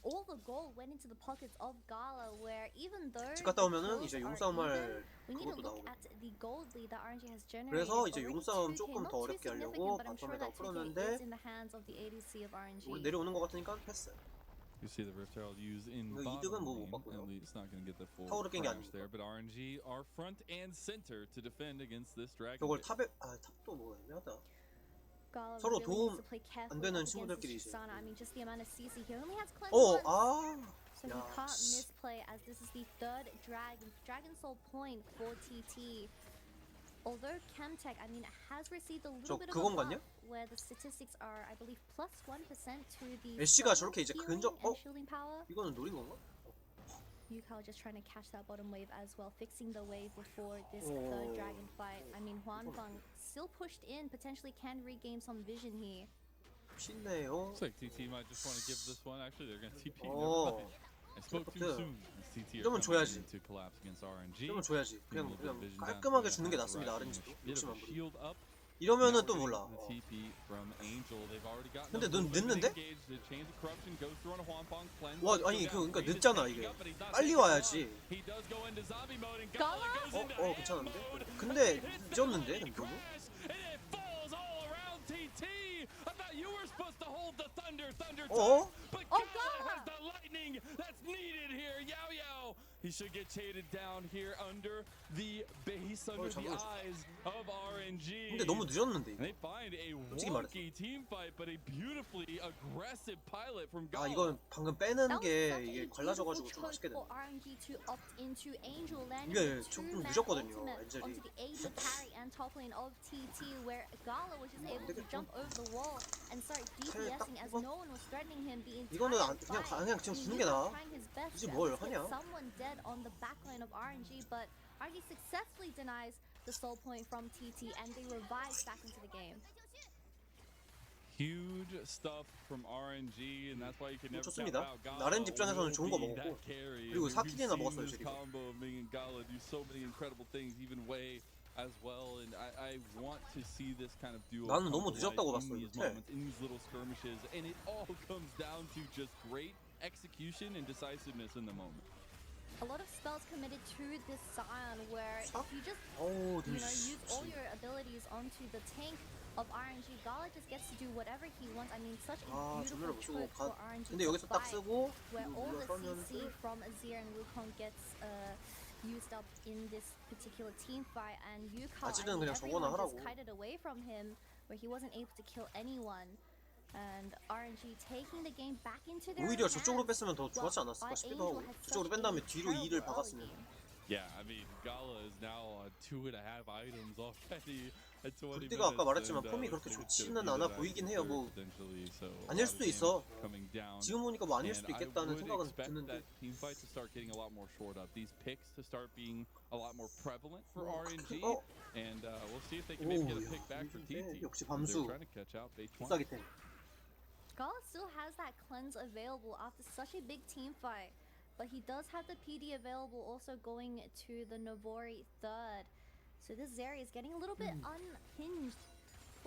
all the gold went into the pockets of Gala, where even though 집 갔다 오면은 이제 용싸움할 그것도 나오고. 그래서 이제 용싸움 조금 더 어렵게 하려고 바텀에다 풀었는데 우리 내려오는 것 같으니까 패스. You see the Rift Herald used in 이득은 뭐 못 bottom 봤고요. lane. It's not going to get the full 타워를 깬 게 crash 아니고. there, but RNG are front and center to defend against this Dragon. 저걸 탑에 탑도 뭐 애매하다. Gala 서로 really 도움 needs to play 안 carefully 되는 up against 친구들끼리 this 이제. Tristana. I mean, just the amount of CC he only has cleanse once. So he 야, can't misplay as this is the third Dragon Soul point for TT. Although Chemtech, I mean, has received a little bit of a 그건 buff 같냐? where the statistics are, I believe, plus 1% to the 애쉬가 solo 저렇게 이제 healing 근접 and shielding power. 이거는 노린 건가? Yukao just trying to catch that bottom wave as well, fixing the wave before this third dragon fight. I mean, Huanfeng still pushed in, potentially can regain some vision here. 쉽네요. Looks like TT might just want to give this one. Actually, they're going to TP. 어, I spoke too soon. TT are 이러면 coming 줘야지. in to collapse against RNG. 이러면 줘야지. 그냥 깔끔하게 주는 게 낫습니다. RNG도 욕심 안 부리고. Shield up. 이러면은 또 몰라. The TP from Angel. They've already gotten 근데 넌 늦는데? The chains of corruption goes through on a Huanfeng cleanse. 와, 아니 그러니까 늦잖아 이게. 빨리 와야지. He does go into zombie mode and Gala goes into 괜찮은데? mode. 근데 늦었는데 And 너무? it falls all around TT. I thought you were supposed to hold the thunder 어? but Oh, Gala has God. the lightning that's needed here. Yao Yao. He should get shaded down here under the base, under the 잠깐만. eyes of RNG. 근데 너무 늦었는데 이거. They find a 솔직히 wonky team fight, but a beautifully aggressive pilot from Gala. 아 이건 방금 빼는 That was 게 such 이게 a 갈라져가지고 좀 beautiful 아쉽게 choice 됐네. for RNG to opt into Angel, landing 이게 the 좀 two-man 늦었거든요, ultimate 엔젤이. onto the AD carry and top lane of TT, where Gala was just able to jump over the wall and start DPSing as no one was threatening him the 이거는 entire 그냥 지금 주는 게 나아. trying his best 굳이 to 뭘 at least 하냐? get someone dead on the backline of RNG, but RNG successfully denies the soul point from TT and they revive back into the game. Huge stuff from RNG, and that's why you can never count 좋습니다. out Gala. 나렌 입장에서는 좋은 거 will be 먹었고, that carry. 그리고 We've 4킬이나 seen 먹었어요, this 지금. combo of Ming and Gala do so many incredible things, even Wei as well, and I want to see this kind of duo 나는 come 너무 to 늦었다고 life 봤어요, in these 이거. moments, in these little skirmishes, and it all comes down to just great execution and decisiveness in the moment. A lot of spells committed to this Scion where if you just 어우, use all your abilities onto the tank of RNG, Gala just gets to do whatever he wants. I mean, such a 전멸을 beautiful 못 쓰고 choice for RNG 근데 to 여기서 딱 fight, 쓰고 where all the 물러서면 CC from Azir and Wukong gets used up in this particular team fight, and Yukao, 아직은 그냥 everyone 저거나 just 하라고. kited away from him, where he wasn't able to kill anyone. And RNG taking the game back into their 오히려 own 저쪽으로 hands. 뺐으면 더 좋았지 않았을까 싶기도 하고 저쪽으로 뺀 다음에 뒤로 2를 박았으면 Yeah, I mean, Gala is now on 2.5 items already at 20 minutes. 그때가 아까 말했지만 폼이 그렇게 좋지는 않아 보이긴 해요. 뭐 아닐 수도 있어. 지금 보니까 뭐 아닐 수도 있겠다는 생각은 드는데. Team fight to start getting a lot more shored up. These picks to start being a lot more prevalent for RNG, and we'll see if they can maybe get a pick back for TT. 역시 They're 밤수 trying to catch out. 비싸기 때문에. Gala still has that cleanse available after such a big team fight, but he does have the PD available also going to the Novori third. So this Zeri is getting a little bit unhinged.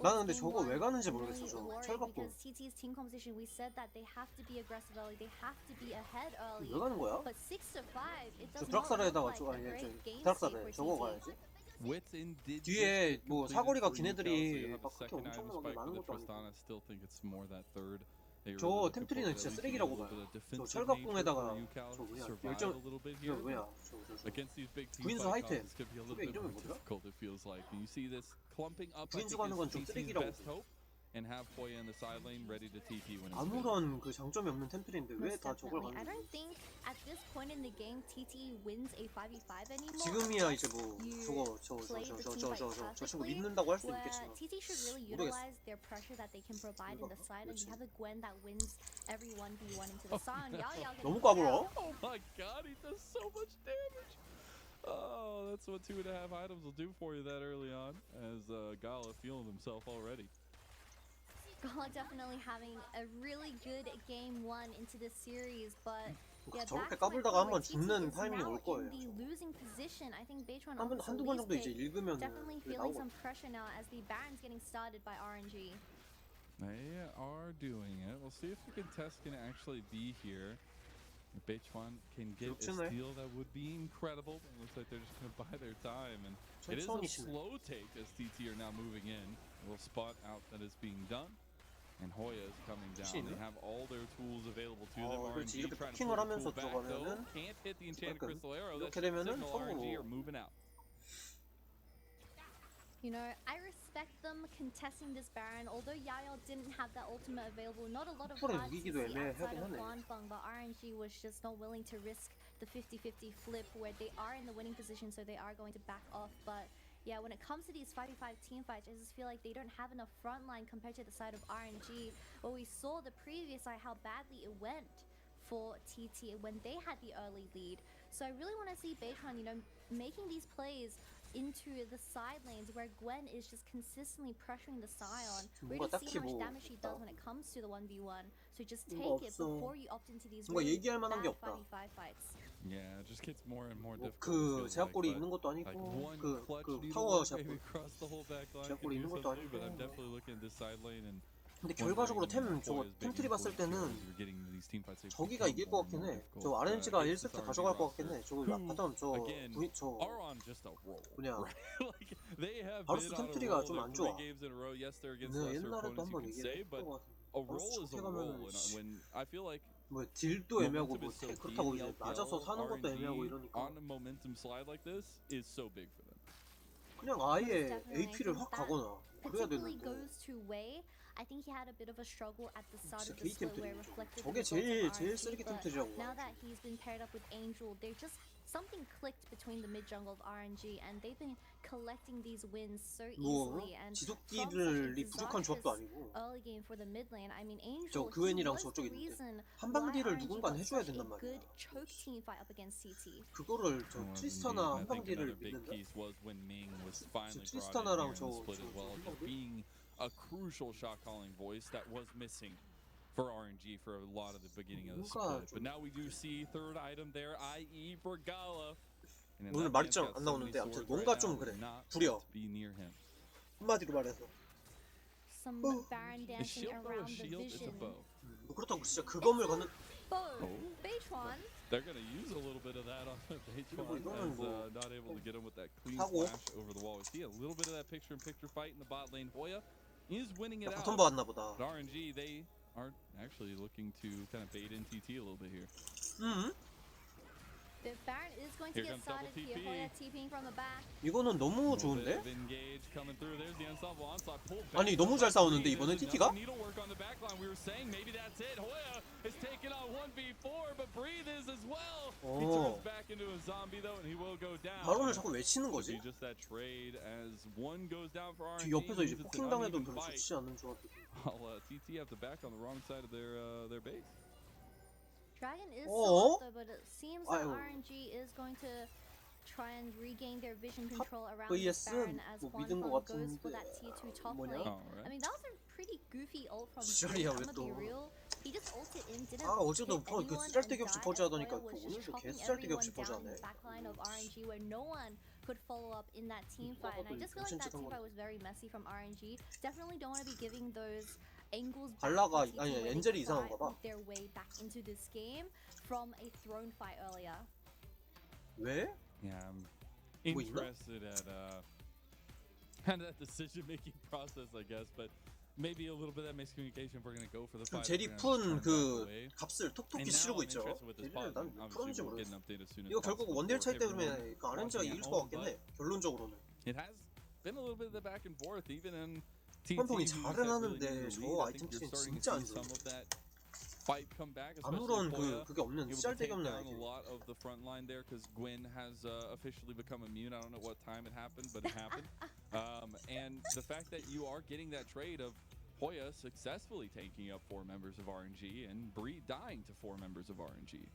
나는 근데 저거 왜 가는지 모르겠어. 저 철갑고 Because TT's team composition, we said that they have to be aggressive early, they have to be ahead early. 왜 가는 거야? But 6 to 5, it 저 does not look 드락사르에다가 like 저거 a 아니 great game 드락사르 state for 저거 TT. 가야지. 뒤에 뭐 사거리가 긴 애들이 막 그렇게 엄청나게 많은 것도 아니고. 저 템트리는 진짜 쓰레기라고 봐요. 저 철갑공에다가 저 뭐냐 열정 이거 뭐야 저 구인수 하이템 그게 이름이 뭐더라? 구인수 가는 건 좀 쓰레기라고 봐요. And have Hoya in the side lane ready to TP when it's 아무런 그 장점이 없는 템트리인데 왜 Most 다 저걸 definitely. I 가는 don't think at this point in the game TT wins a 5v5 anymore. 지금이야 이제 뭐 You 저거 play the team fight 저 친구 perfectly, 믿는다고 할 수도 where 있겠지만 TT should really 모르겠어. utilize their pressure that they can provide in the side, and you have a Gwen that wins every 1v1 into the San. Yao Yao 너무 getting 까불어. Oh my god, he does so much damage! Oh, that's what 2.5 items will do for you that early on, as Gala feeling himself already. Gala definitely having a really good game one into this series, but yeah, 저렇게 back to my 까불다가 한번 point, TT 죽는 is 타이밍이 now 올 거예요. in the losing position. I think Beitron 한두 번 정도 이제 읽으면 definitely 그게 feeling 나오고 some pressure now as the Baron's getting started by RNG. They are doing it. We'll see if the contest can actually be here. If Beitron can get a steal, that would be incredible. It looks like they're just going to buy their time, and it is a slow take as TT are now moving in. A little spot out that is being done. And Hoya is coming down. They have all their tools available to them. RNG 이렇게 trying to 포킹을 pull 하면서 back though. 들어가면은 Can't hit the enchanted crystal arrow. That's 이렇게 the 되면은 signal RNG 서로 are moving out. You know, I respect them contesting this Baron. Although Yayo didn't have that ultimate available, not a lot of 풀에 cards to 이기기도 see outside 애매하긴 of 하네. Guanfeng, but RNG was just not willing to risk the 50-50 flip where they are in the winning position, so they are going to back off. But yeah, when it comes to these 5v5 team fights, I just feel like they don't have enough front line compared to the side of RNG. But we saw the previous side how badly it went for TT when they had the early lead. So I really want to see Beitron, you know, making these plays into the side lanes where Gwen is just consistently pressuring the Scion. We're 뭔가 to see 딱히 how much 뭐 damage she does when it comes to the 1v1. So just take 뭔가 it 없어. before you opt into these 뭔가 really 얘기할 만한 게 bad 없다. 5v5 fights. Yeah, it just gets more and more 뭐 difficult. 그 it feels 제압골이 like, 있는 것도 like 아니고 one 그 clutch needle 파워 work 제압골. maybe across the whole back line 제압골이 could 있는 do 것도 something, but I'm 아니고. definitely looking at this side lane and 근데 결과적으로 템트리 봤을 때는 저기가 이길 것 같긴 해. 저 RNG가 1세트 가져갈 것 같긴 해. 저 바텀 저 뭐냐 바루스 템트리가 좀 안 좋아. 네, 옛날에도 한번 얘기했던 것 같은데 바루스 좋게 가면은 뭐 딜도 애매하고 뭐 그렇다고 이제 맞아서 사는 것도 애매하고 이러니까 그냥 아예 AP를 확 가거나 그래야 되는데 I think he had a bit of a struggle at the start of 진짜 the split where it 게이템들이죠. reflected 저게 the results of 제일 RNG, 쓰레기 but 템트리라고 now that he's been paired up with Angel, they're just something clicked between the mid jungle of RNG and they've been collecting these wins so 뭐 easily and 지속딜이 부족한 조합도 아니고 early game for the mid lane. I mean Angel 저 he 그웬이랑 was 저쪽에 the 있는데 reason 한방딜을 why RNG 누군가는 got 해줘야 such 된단 a 말이야. good choke team fight up against TT. 그거를 저 트리스타나 한방딜을 믿는다. 저 트리스타나랑 저 being a crucial shot calling voice that was missing for RNG for a lot of the beginning of the split. But now we do see third item there, i.e. for Gala. 오늘 말이짱 안 나오는데 아무튼 뭔가 좀 그래. 부려. 한마디로 말해서. Some Baron dancing around the vision. 뭐 그렇다고 진짜 그 검을 갖는. Beitron. They're gonna use a little bit of that on Beitron as not able to get him with that clean flash over the wall. We see a little bit of that picture-in-picture fight in the bot lane. Hoya is winning it out. 바텀 봤나 보다. But RNG, they are actually looking to kind of bait in TT a little bit here. The Baron is going to get started here. Hoya TPing from the back. 이거는 너무 좋은데? 아니 너무 잘 싸우는데 이번에 TT가? 바론을 자꾸 왜 치는 거지? 뒤 옆에서 이제 포킹 당해도 별로 좋지 않은 조합이고. TT have to back on the wrong side of their base. Dragon is soft though, but it seems that RNG is going to try and regain their vision control around the Baron as Guanfeng goes for that tier 2 top lane. I mean, that was a pretty goofy ult from I'm gonna be real. He just ulted in, didn't 아 어제도 hit 그 anyone 쓰잘데기 and 없이 died. 버즈하더니까 Hoya was just 오늘도 개 chopping 쓰잘데기 없이 everyone down in 버즈하네. the backline of RNG where no one could follow up in that team fight. And I just feel like that team fight was very messy from RNG. Definitely don't want to be giving those angles back 발라가 to TT 아니 where 엔젤이 they 이상한가 봐. fight their way back into this game from a throne fight earlier. 왜? Yeah, I'm interested at that decision-making process, I guess, but maybe a little bit of that miscommunication if we're gonna go for the fight. 제리푼 그 값을 톡톡히 치르고 있죠. 제리는 난 풀었는지 모르겠어. 이거 결국 원딜 차이 때문에 RNG가 이길 것 같긴 해. 결론적으로는. It has been a little bit of the back and forth, even in 펀펑이 잘은 하는데 저 아이템 킬은 진짜 안 좋아. 아무런 그게 없는 짤데기 없는 아이템. A lot of the front line there because Gwen has officially become immune. I don't know what time it happened, but it happened. And the fact that you are getting that trade of Hoya successfully taking up 4 members of RNG and Bree dying to 4 members of RNG.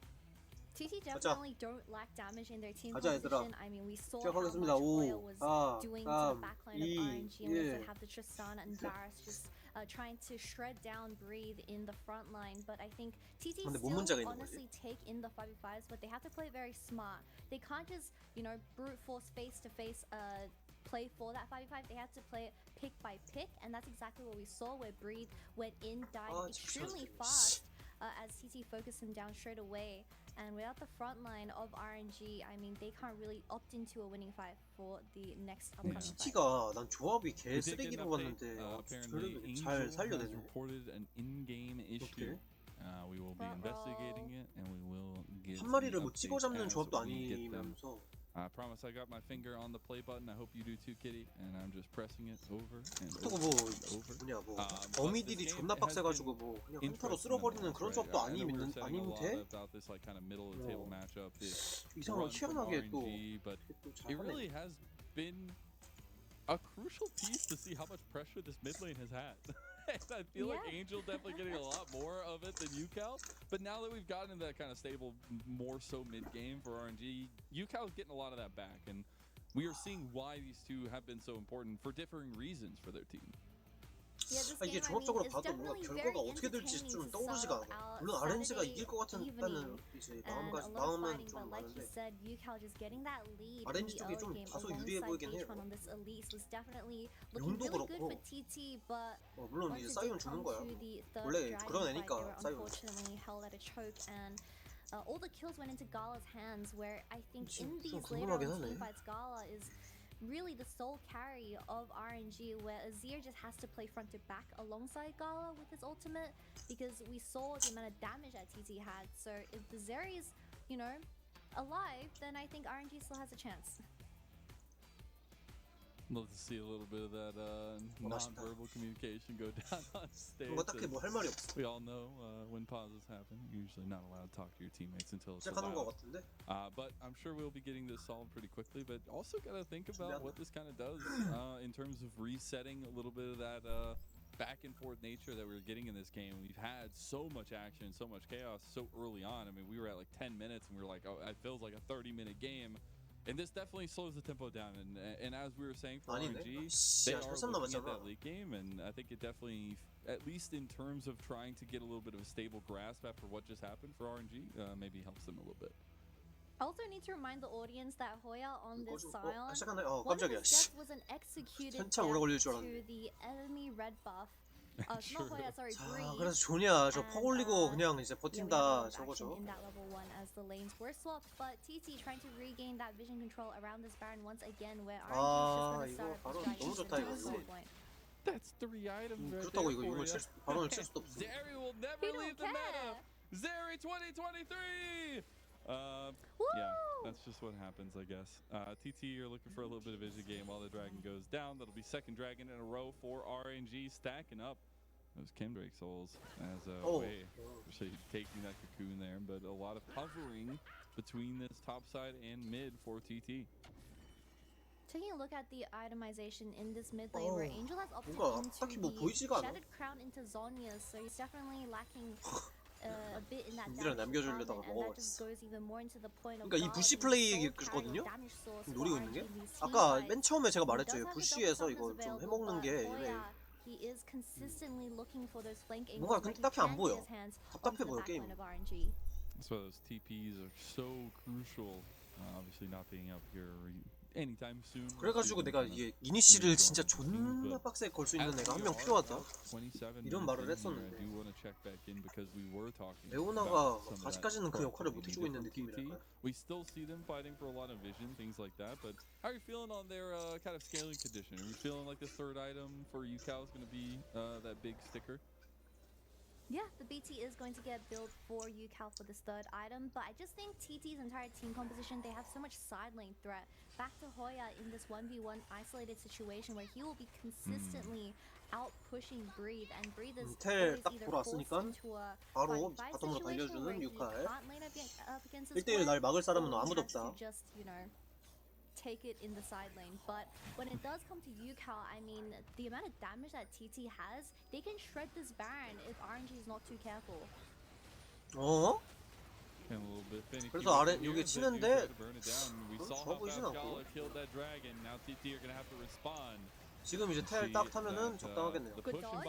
TT definitely don't lack damage in their team 가자, 얘들아. composition. I mean, we saw how much 시작하겠습니다. Hoya 5, was 4, doing to the 3, backline of 2, RNG, and we 1. also have the Tristana and Varus just trying to shred down Breathe in the front line. But I think TT 근데 still 뭔 문제가 있는 honestly take in the 5v5s, but they have to play very smart. They can't just, you know, brute force face-to-face play for that 5v5. They have to play it pick by pick, and that's exactly what we saw where Breathe went in, died extremely fast as TT focused him down straight away. And without the front line of RNG, I mean, they can't really opt into a winning fight for the next upcoming fight. TT가 난 조합이 개 쓰레기로 봤는데 그래도 잘 살려내네. We will be investigating it and we will get 한 마리를 뭐 찍어 잡는 조합도 아니면서 I promise I got my finger on the play button. I hope you do too, Kitty. And I'm just pressing it over and 그렇다고 over 뭐 and over. 뭐냐 뭐 But 범위들이 this game 존나 has 빡세가지고 been 뭐 그냥 한타로 interesting 쓸어버리는 nonetheless, 그런 right? 조합도 I know we were saying a 아니면 lot 돼? about this like kind of middle of the table matchup. 이상하게 Run from 희한하게 또 RNG, but 또 it 잘하네. really has been a crucial piece to see how much pressure this mid lane has had. And I feel like Yeah. Angel definitely getting a lot more of it than UCal. But now that we've gotten into that kind of stable, more so mid game for RNG, UCal is getting a lot of that back, and we are seeing why these two have been so important for differing reasons for their team. Yeah, this 이게 game, 종합적으로 is 봐도 뭔가 definitely 결과가 very 어떻게 될지 entertaining 좀 to 떠오르지가 sub 않아. out 물론 RNG가 Saturday 이길 것 같다는 evening. 이제 And a lot of 마음은 fighting, 좀 but like you 많은데 said, UCal just getting that lead in RNG the 쪽이 early 좀 game 다소 유리해 alongside 보이긴 해요. H1 on this Elise was definitely looking 용도 really good 그렇고. for TT, but 물론 once 이제 it 사이언 did 주는 come 거야. to the third 원래 dragon 그런 fight, 애니까 they were 사이언. unfortunately held at a choke, and all the kills went into Gala's hands, where I think in these later 궁금하긴 on 하네. teamfights, Gala is really the sole carry of RNG, where Azir just has to play front to back alongside Gala with his ultimate, because we saw the amount of damage that TT had. So if the Zeri is, you know, alive, then I think RNG still has a chance. Love to see a little bit of that non-verbal communication go down on stage. 뭔가 딱히 뭐 할 말이 없어. We all know when pauses happen, you're usually not allowed to talk to your teammates until it's 시작하는 것 allowed. 같은데. But I'm sure we'll be getting this solved pretty quickly. But also got to think about what this kind of does in terms of resetting a little bit of that back and forth nature that we were getting in this game. We've had so much action, so much chaos so early on. I mean, we were at like 10 minutes and we were like, oh, it feels like a 30-minute game. And this definitely slows the tempo down. And as we were saying for RNG, they are looking at that late game. And I think it definitely, at least in terms of trying to get a little bit of a stable grasp after what just happened for RNG, maybe helps them a little bit. I also need to remind the audience that Hoya on this Scion, 시작하네. one of 깜짝이야. his deaths was an executed 한참 오래 걸릴 줄 death 알았는데. to the enemy red buff. Not Hoya, sorry, 자, Bree. 그래서 조냐 저 퍽 올리고 그냥 이제 Yeah, we had a 버틴다 lot of 저거죠. action in that level 1 as the lanes were swapped, but TT trying to regain that vision control around this Baron once again, where RNG is just 이거 going to 바로 start 너무 좋다 이거. at some point. That's 3 items right 그렇다고 there 이거 for 용을 you. 바론을 칠 수도 없어. Zeri will never We don't leave the meta. care. Zeri 2023. Yeah, that's just what happens, I guess. TT, you're looking for a little bit of vision game while the dragon goes down. That'll be second dragon in a row for RNG, stacking up those Kendrick souls as a way, actually taking that cocoon there, but a lot of hovering between this top side and mid for TT. Taking a look at the itemization in this mid lane, where Angel has opted 뭔가 into 딱히 뭐 the 보이지가 않아. Shattered Crown into Zhonya, so he's definitely lacking a bit in that 인디랑 damage 남겨주려다가 department, and that just 먹어버렸어. goes even more into the point of 그러니까 이 Gala 부시 being the 플레이거든요? sole carry damage source for 노리고 있는 게? RNG in these 아까 teamfights. 맨 처음에 제가 He does 말했죠. have the 부시에서 double 이거 stunners 좀 available, 해먹는 but 게 Hoya, he is consistently looking for those flank angles 뭔가 where he 딱히 안 can 보여. get his hands 답답해 onto the 보여, backline 게임이. of RNG. That's why those TPs are so crucial. Obviously not being up here anytime soon. 그래가지고 내가 이게 이니시를 진짜 존나 빡세게 걸 수 있는 애가 한 명 필요하다. 이런 말을 했었는데 레오나가 아직까지는 그 역할을 못 해주고 있는 느낌이랄까. We still see them fighting for a lot of vision, things like that. But how are you feeling on their kind of scaling condition? Are you feeling like the third item for UCal is going to be that big sticker? Yeah, the BT is going to get built for UCal for this third item, but I just think TT's entire team composition, they have so much side lane threat. Back to Hoya in this 1v1 isolated situation where he will be consistently out pushing Breathe, and Breathe is 텔 always 딱 either 보러 forced 왔으니까 into a 바로 5v5 바텀으로 situation where 달려주는 he 유칼. can't lane up against his 1대1 날 막을 사람은 or 아무도 has to 없다. just, you know, take it in the side lane. But when it does come to UCal, I mean, the amount of damage that TT has, they can shred this Baron if RNG is not too careful. 어? 그래서 아래 여기 치는데 좋아 보이진 않고. 지금 이제 텔 딱 타면은 적당하겠네요. Good dodge.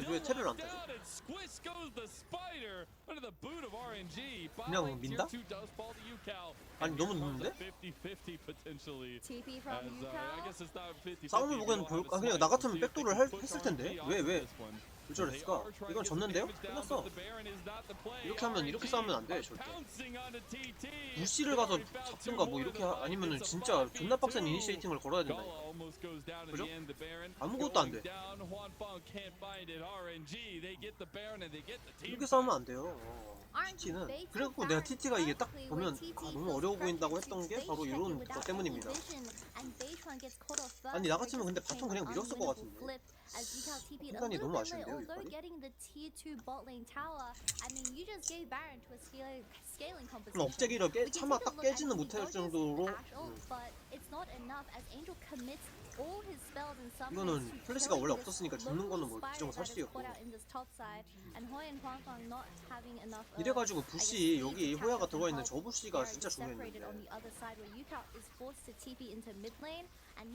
왜 텔을 안 타지? 그냥 민다? 아니 너무 늦는데? TP from UCal. 싸움을 보기엔 그냥 나 같으면 백도를 했을 텐데 왜 저랬을까? 이건 졌는데요? 끝났어. 이렇게 하면 이렇게 싸우면 안 돼 절대. 부시를 가서 잡든가 뭐 이렇게 아니면은 진짜 존나 빡센 이니시에이팅을 걸어야 된다. 그죠? 아무것도 안 돼. 이렇게 싸우면 안 돼요. TT는 그래갖고 내가 TT가 이게 딱 보면 너무 어려워 보인다고 했던 게 바로 이런 것 때문입니다. 아니 나 같으면 근데 바텀 그냥 밀었을 것 같은데. 인간이 너무 아쉬운데요, 이빨이? 그럼 억제기를 차마 딱 깨지는 못할 정도로 이거는 플래시가 원래 없었으니까 죽는 거는 뭐 기정 사실이었고 이래가지고 부시 여기 호야가 들어가 있는 저 부시가 진짜 중요했는데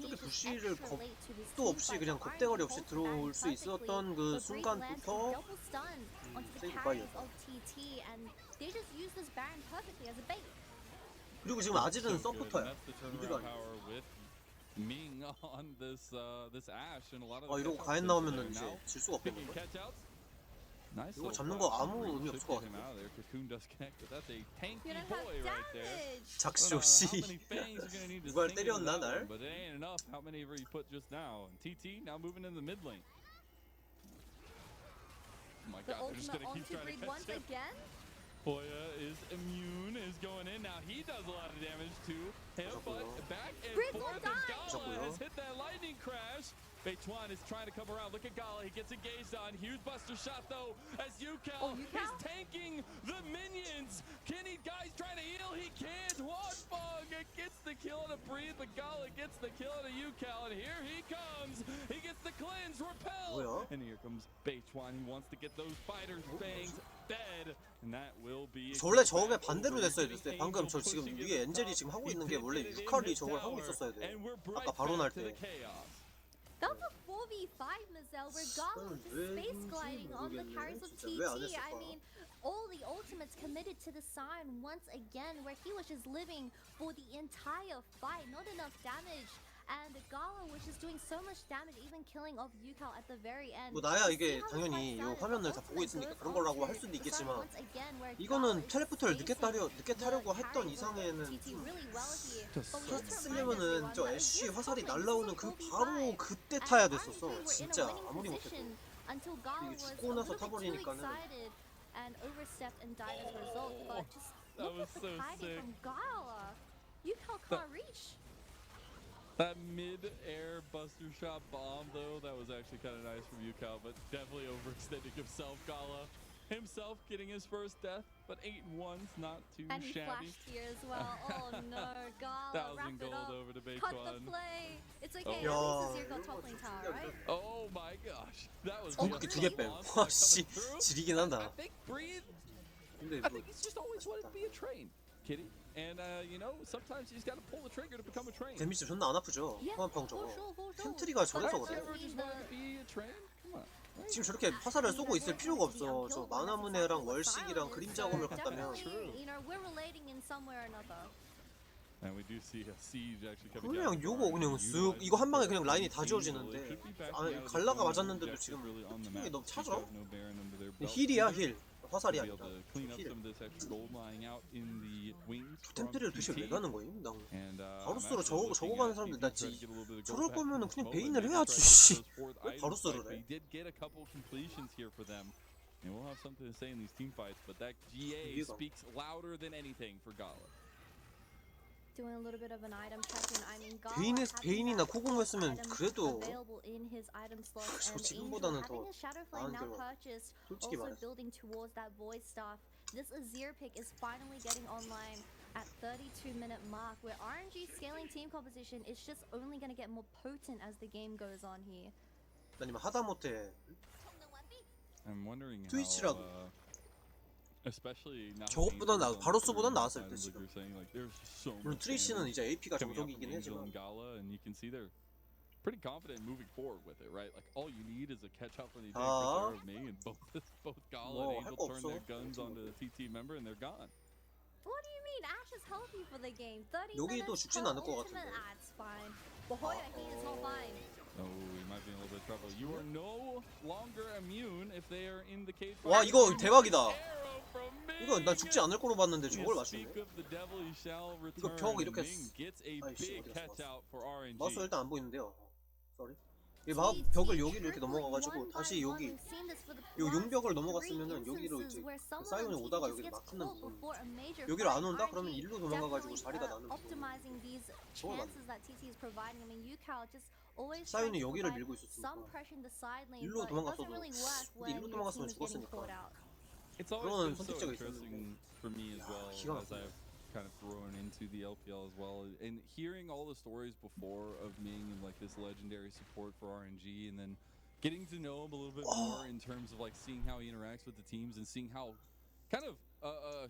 저기 부시를 겁도 없이 그냥 겁대가리 없이 들어올 수 있었던 그 순간부터 세이브 파이어. 그리고 지금 아질은 서포터야. 미드가 아니야. 이러고 가엔 나오면은 이제 질 수가 없겠는데. 이거 잡는 거 아무 의미 없을 것 같은데. 작쇼 씨. 누가 때렸나 날? Hoya is immune, is going in. Now he does a lot of damage too. Headbutt back and forth, and Gala has hit that lightning crash. Beitwan is trying to come around. Look at Gala, he gets engaged on. Huge buster shot though, as Yukal is tanking the minions. Can he, guys, trying to heal? He can't. Wadfog gets the kill on a breathe, but Gala gets the kill on a Yukal, and here he comes. He gets the cleanse, repel. And here comes Beitwan. He wants to get those fighters' bangs fed. And that will be. 원래 저게 반대로 됐어야 됐어요. 방금 저 지금 위에 엔젤이 지금 하고 있는 게 원래 유칼이 저걸 하고 있었어야 돼. 아까 바로 날 때. That's a 4v5, Mazel, regardless of space gliding on the carries of TT. I mean, all the ultimates committed to the sign once again, where he was just living for the entire fight, not enough damage. And Gala was just doing so much damage, even killing off Yukal at the very end. 뭐 나야 이게 당연히 이 화면을 다 보고 있으니까 그런 거라고 할 수도 있겠지만 이거는 텔레포트를 늦게 타려고 했던 이상에는 쓰려면은 저 애쉬 화살이 날라오는 그 바로 그때 타야 됐었어. 진짜 아무리 못해도 이게 죽고 나서 타버리니까는. And overstepped and died as a result. But just look at the kiting from Gala. Yukal can't reach. That mid-air buster shot bomb, though, that was actually kind of nice from Yukal, but definitely overextending himself. Gala himself getting his first death, but 8-1's not too and he shabby. flashed here as well. Oh no, Gala, 1,000 gold over to cut the Beitwan. play. It's okay, at least it's your top lane tower, right? Oh my gosh, that was 그렇게 두 개 빼. 와 씨, 지리긴 한다. I think Breathe. 근데 I think he's just always wanted to be a train, Kitty. And you know, sometimes he's got to pull the trigger to become a train. 데미지 존나 안 아프죠? 호환팡 저거. 템트리가 저래서 그래. Just wanted to be a train. Come on. 지금 저렇게 화살을 쏘고 있을 필요가 없어. 저 마나문해랑 월식이랑 그림 작업을 갔다면. And we do see a siege actually coming 그냥 down. 요거 그냥 쓱 이거 한 방에 그냥 라인이 다 지워지는데 갈라가 맞았는데도 지금 힘이 너무 차죠? 힐이야 힐. 화살이 아니라 힐. 템트리를 도대체 왜 가는 거임? 나 바루스로 저거 가는 사람들 나 저럴 거면은 그냥 베인을 해야지 씨. 왜 바루스를 해? And we'll have something to say in these team fights, but that GA speaks louder than anything for Gala. Doing a little bit of an item check-in. I mean, Gala 베인이나 코공 했으면 그래도 available in his item slot, 저 and 지금보다는 Angel having 더 his Shadow Flame now 나은 purchased, 솔직히 also 말해서. building towards that Void Staff. This Azir pick is finally getting online at 32-minute mark, where RNG scaling team composition is just only going to get more potent as the game goes on here. 아니면 하다못해 I'm wondering 트위치라도. how, especially now 저것보다 바로스보단 나았을 때 지금. like, there's so 물론 much 트리시는 이제 AP가 coming out 정석이긴 from Angel 하지만 and Gala, and you can see they're pretty confident moving forward with it, right? Like all you need is a catch up when they take care of me, and both Gala and Angel turn their guns onto the TT member, and they're gone. What do you mean? Ash is healthy for the game. 30 여기도 minutes 죽진 per 않을 것 ultimate. 같은데. Ah, it's fine. But Hoya, he is not fine. Oh, we might be in a little bit of trouble. You are no longer immune if they are in the cage. 와 이거 대박이다. 이거 난 죽지 않을 거로 봤는데 저걸 맞추네. 이거 벽 이렇게 아이씨 어디 갔어? 마우스 일단 안 보이는데요. 쏘리. 이 벽을 여기를 이렇게 넘어가가지고 다시 여기 요 용벽을 넘어갔으면은 여기로 이제 그 사이온이 오다가 여기를 막히는 부분, 여기로 안 온다? 그러면 일로 도망가가지고 자리가 나는 부분. 저걸 맞네. 사이온이 여기를 밀고 있었으니까 일로 도망갔어도, 근데 일로 도망갔으면 죽었으니까 It's 그런 always been so 선택지가 interesting for me as well 기가 as 막히네. I've kind of grown into the LPL as well, and hearing all the stories before of being like this legendary support for RNG, and then getting to know him a little bit more in terms of like seeing how he interacts with the teams and seeing how kind of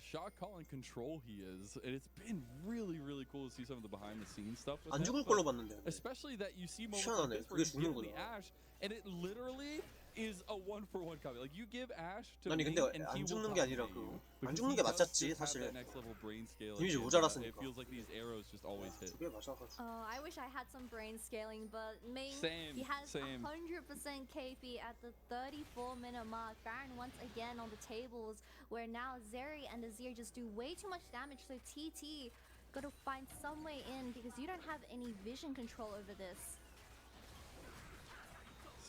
shot calling control he is, and it's been really cool to see some of the behind the scenes stuff with 안 him, 죽을 but 걸로 봤는데 especially that you see moments 희한하네. like this where 그게 he's given the 죽는구나. Ash and it literally is a 1-for-1 copy. Like you give Ash to 아니 me 근데 and he 안 will 죽는 게 아니라 dominate you. 안 Because 죽는 he 게 does 맞았지 just have 사실. that next level brain scale. 데미지 It 모자랐으니까. feels like these arrows just always hit. 그게 맞아가지고. I wish I had some brain scaling, but Ming, Same, he has same. 100% KP at the 34-minute mark. Baron once again on the tables, where now Zeri and Azir just do way too much damage, so TT gotta find some way in because you don't have any vision control over this.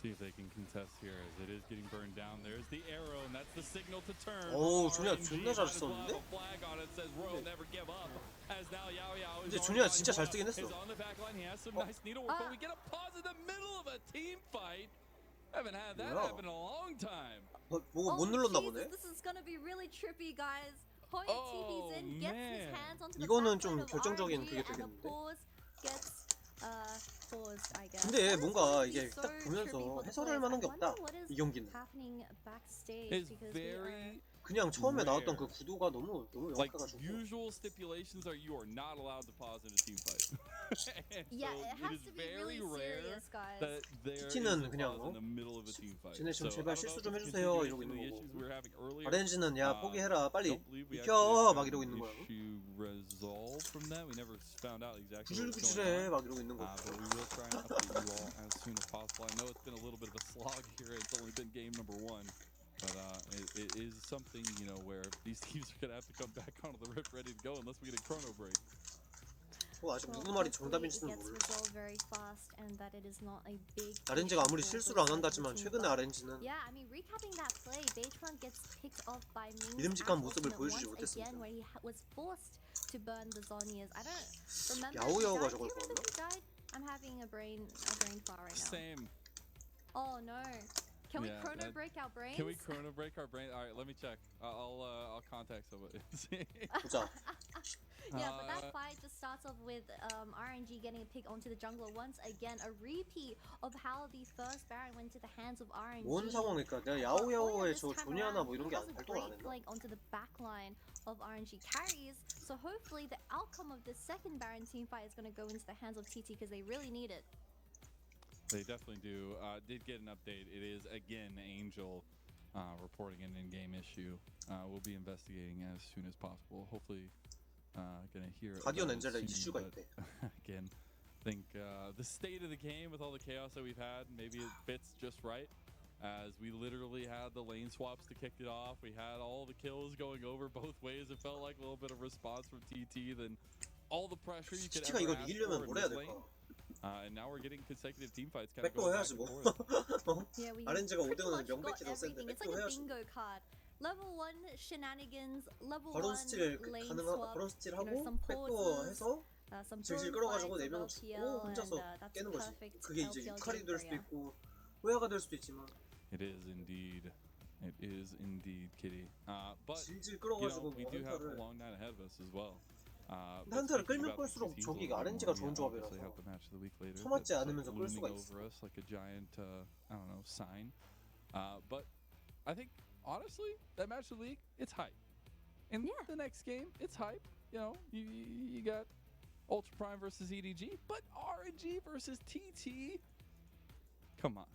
See if they can contest here as it is getting burned down. There's the arrow, and that's the signal to turn. 오, 조니아 RNG 존나 might 잘 as well have 썼는데? a flag on it, says Royal never give up. As now Yao Yao is 근데 on 조니아 the 진짜 잘 line, 쓰긴 했어. is on the back line. He has some nice needlework, but we get a pause in the middle of a team fight. Haven't had that 뭐야? happen in a long time. 뭐가 못 눌렀나 보네? Jesus, this is gonna be really trippy, guys. Hoya TV's in, gets his man. hands onto the 이거는 backside 좀 of 결정적인 RNG, 그게 and the 되겠는데? pause gets paused, I guess. 근데 That is 뭔가 gonna be 이게 so 딱 trippy 보면서 for the 해설할 players. 만한 게 I wonder 없다, what is 이 경기는. happening backstage It's because we are. very 그냥 처음에 나왔던 그 rare. 구도가 너무 Like 영악해가지고. usual stipulations are you are not allowed to pause in a team fight. And Yeah, so it has is to be very really rare serious, guys. that there is TT는 a 그냥 pause in the middle of a team fight. 쟤네 지금 So, 제발 I don't 실수 know 좀 if it's 해주세요 continuation 이러고 of 있는 the 거고. issues we were having earlier. RNG는 야 포기해라 빨리 Don't believe we 비켜 actually 막 have 이러고 an 있는 거야. issue resolved from that. We never found out exactly what was going 구질구질해 on. 막 이러고 있는 거고. But we will try and update you all as soon as possible. I know it's been a little bit of a slog here. It's only been game number 1. But it is something, you know, where these teams are going to have to come back onto the rift ready to go unless we get a chrono-break. 아직 Well, 누구 말이 hopefully it 정답인지는 gets 몰라. resolved very fast and that it is not a big RNG가 아무리 issue 실수를 for 안 the 한다지만 team, 최근에 but RNG는 yeah, I mean, recapping that play, Tt-Rng gets picked off by Ming's 믿음직한 Ash 모습을 ultimate 보여주지 once again, 못했습니다. where he was forced to burn the Zhonya's. I don't remember. 야오야오가 Do 저걸 you remember 보았나? who died? I'm having a brain fart right now. Same. Oh no. Can we Yeah, chrono break our brains? Can we chrono break our brain? All right, let me check. I'll contact somebody. 보자. Yeah, but that fight just starts off with RNG getting a pick onto the jungler once again. A repeat of how the first Baron went to the hands of RNG. 뭔 상황일까? 내가 야오야오의 저 조니아나 뭐 이런 게 발동을 안 했나? Like onto the back line of RNG carries. So hopefully the outcome of the second Baron team fight is going to go into the hands of TT because they really need it. They definitely do. Did get an update. It is again Angel reporting an in-game issue. We'll be investigating as soon as possible. Hopefully, gonna hear. 가디언 about it 엔젤에 soon, 이슈가 but 있대. again, think the state of the game with all the chaos that we've had, maybe it fits just right. As we literally had the lane swaps to kick it off, we had all the kills going over both ways. It felt like a little bit of response from TT. Then all the pressure you could TT가 ever 이걸 ask 이기려면 for 뭘 in 해야 this lane. 될까? And now we're getting consecutive team fights kind of 백도 going back 해야지 and 뭐. forth. Yeah, we RNG가 pretty 5대5는 much got 명백히 더 센데 everything. It's 백도 like a 해야지. bingo card. Level 1 shenanigans, level 바론 1 스틸 lane 가능한 swap, 바론 스틸 you know, 하고 some 백도 pauses, 해서 some 질질 drone 끌어가지고 fights 4명 of 죽고 LPL, 혼자서 and that's 깨는 거지. perfect 그게 이제 LPL 유칼이 될 game 수도 for ya. 있고 호야가 될 수도 있지만 It is indeed. It is indeed, Kitty. But 질질 you know, 끌어가지고 we 뭐 do have a 한타를 long night ahead of us as well. 근데 한타를 끌면 끌수록 저기가 RNG가 좋은 조합이라서 처맞지 않으면서 끌 수가 있어. over us like a giant, I don't know, sign. But I think honestly, that match of the league, it's hype. And the next game, it's hype. You know, you got Ultra Prime versus EDG, but RNG versus TT. Come on.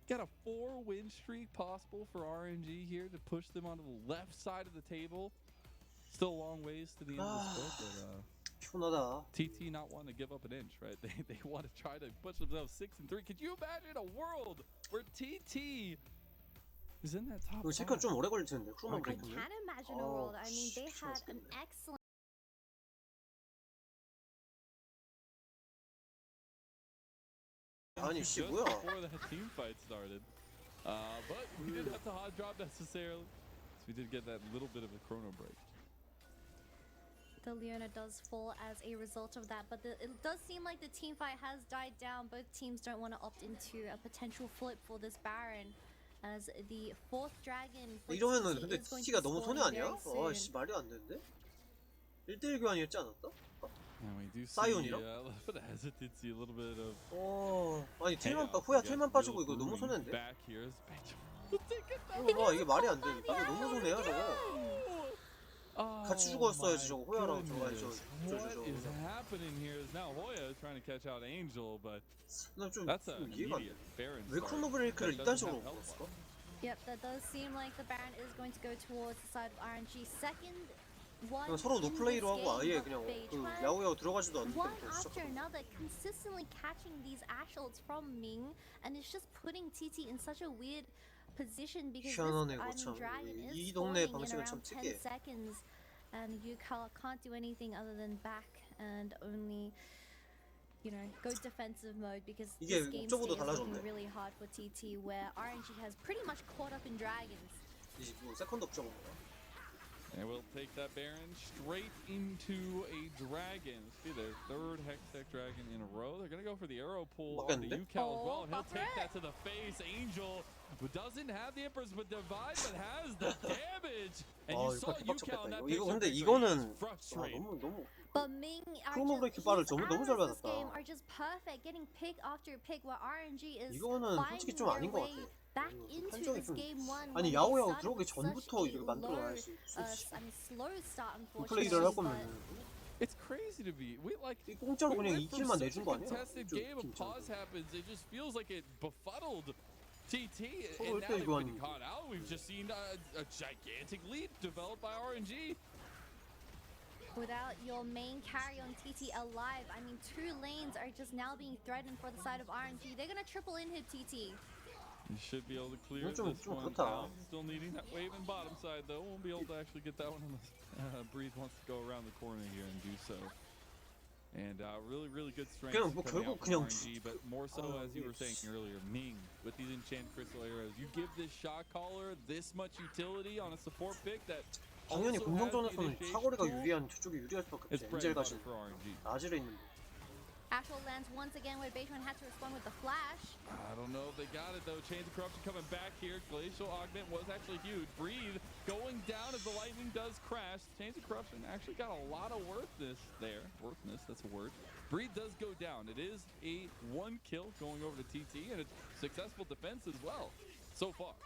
Got a 4-win streak possible for RNG here to push them onto the left side of the table. Still a long ways to the end of the split, but 피곤하다. TT not wanting to give up an inch, right? They want to try to push themselves 6-3. Could you imagine a world where TT is in that top 이거 체크 5? 좀 오래 걸릴 텐데. I 크로노브레이크는. can imagine a world. I mean, they had an excellent 아니 씨 just 뭐야? before that team fight started. But we didn't have to hard drop necessarily. So we did get that little bit of a chrono break. The Leona does fall as a result of that, but it does seem like the team fight has died down. Both teams don't want to opt into a potential flip for this Baron, as the fourth dragon for 이러면은 TT 근데 is going to TT가 be 너무 손해 spawning 아니야? very 씨 soon. 말이 안 되는데? 1대1 교환이었지 않았다? And we do see 사이온이랑? a little bit of hesitancy, a little bit of 아니 텔만 chaos 호야 against 텔만 빠지고 Real 이거 너무 Brewing. 손해인데? Back here is Benjamin. 이거 봐 이게 말이 안 되니까 이거 너무 손해야 저거. 같이 죽었어야지 저거 호야랑 저거 아니 What is happening here is now Hoya is trying to catch out Angel, but 난좀 that's an 이해가 안 돼. immediate Baron 왜 start. 크로노브레이크를 That 이딴 doesn't 식으로 have 먹었을까? Yep, that does seem like the Baron is going to go towards the side of RNG. Second one 그냥 서로 in this 노플레이로 하고 game, 아예 but 그냥 Beige 그 One, 야오야오 들어가지도 않는 one 때부터 after 시작하고. another, consistently catching these ash ults from Ming, and it's just putting TT in such a weird position because this 희한하네, I 그거 mean 참. dragon is 이 동네 spawning in 방식은 참 around 10 특이해. seconds, and you can't do anything other than back and only, you know, go defensive mode because 이게 this game 목적어도 state is looking 달라졌네. really hard for TT, where RNG has pretty much caught up in dragons. 이제 뭐 세컨드 업적은 뭐야? And we'll take that Baron straight into a dragon. See their third Hextech dragon in a row. They're gonna go for the arrow pull on the 맞겠는데? UCal as well, and he'll buffer take it. that to the face. Angel, who doesn't have the Empress but divide, but has the damage. And you saw 이거 UCal in that 이거 picture. 근데 He's 이거는 frustrated. 너무 But Ming are 크로노브레이크 just, 바를 his 너무 잘 arrows this 받았다. game are just perfect, getting pick after pick where RNG is 이거는 finding 솔직히 좀 아닌 their 것 way 같아. back into 판정이 this 좀 game one. 아니 when they 야오야오 started 들어오기 with such 전부터 a 이렇게 low, 만들어놔야지. I mean slow start 플레이를 unfortunately. 할 거면 It's crazy to be. We like. 공짜로 그냥 we went 2킬만 from 내준 such 거 a 아니야? contested game of pause happens. It just feels like it befuddled TT, and now they've been caught out. We've just seen a gigantic lead developed by RNG. Without your main carry on TT alive, I mean, two lanes are just now being threatened for the side of RNG. They're gonna triple inhib TT. You should be able to clear 좀 this one 그렇다. out. Still needing that wave in bottom side though. Won't be able to actually get that one on the Breathe wants to go around the corner here and do so. And really good strength 그냥 뭐 coming out 결국 from 그냥 RNG, but more so as you were saying earlier, Ming with these enchanted crystal arrows. You give this shot caller this much utility on a support pick that 당연히 also has the 공성전에서는 initiation 사거리가 tool. 유리한 저쪽이 유리할 수밖에 It's 없지. bread 엔젤 and butter 가신 for RNG. 아질에 있는데. Ashel lands once again where Beige One had to respond with the flash. I don't know if they got it though. Chains of Corruption coming back here. Glacial Augment was actually huge. Breathe going down as the lightning does crash. Chains of Corruption actually got a lot of worthness there. Worthness, that's a word. Breathe does go down. It is a 1 kill going over to TT, and it's successful defense as well so far.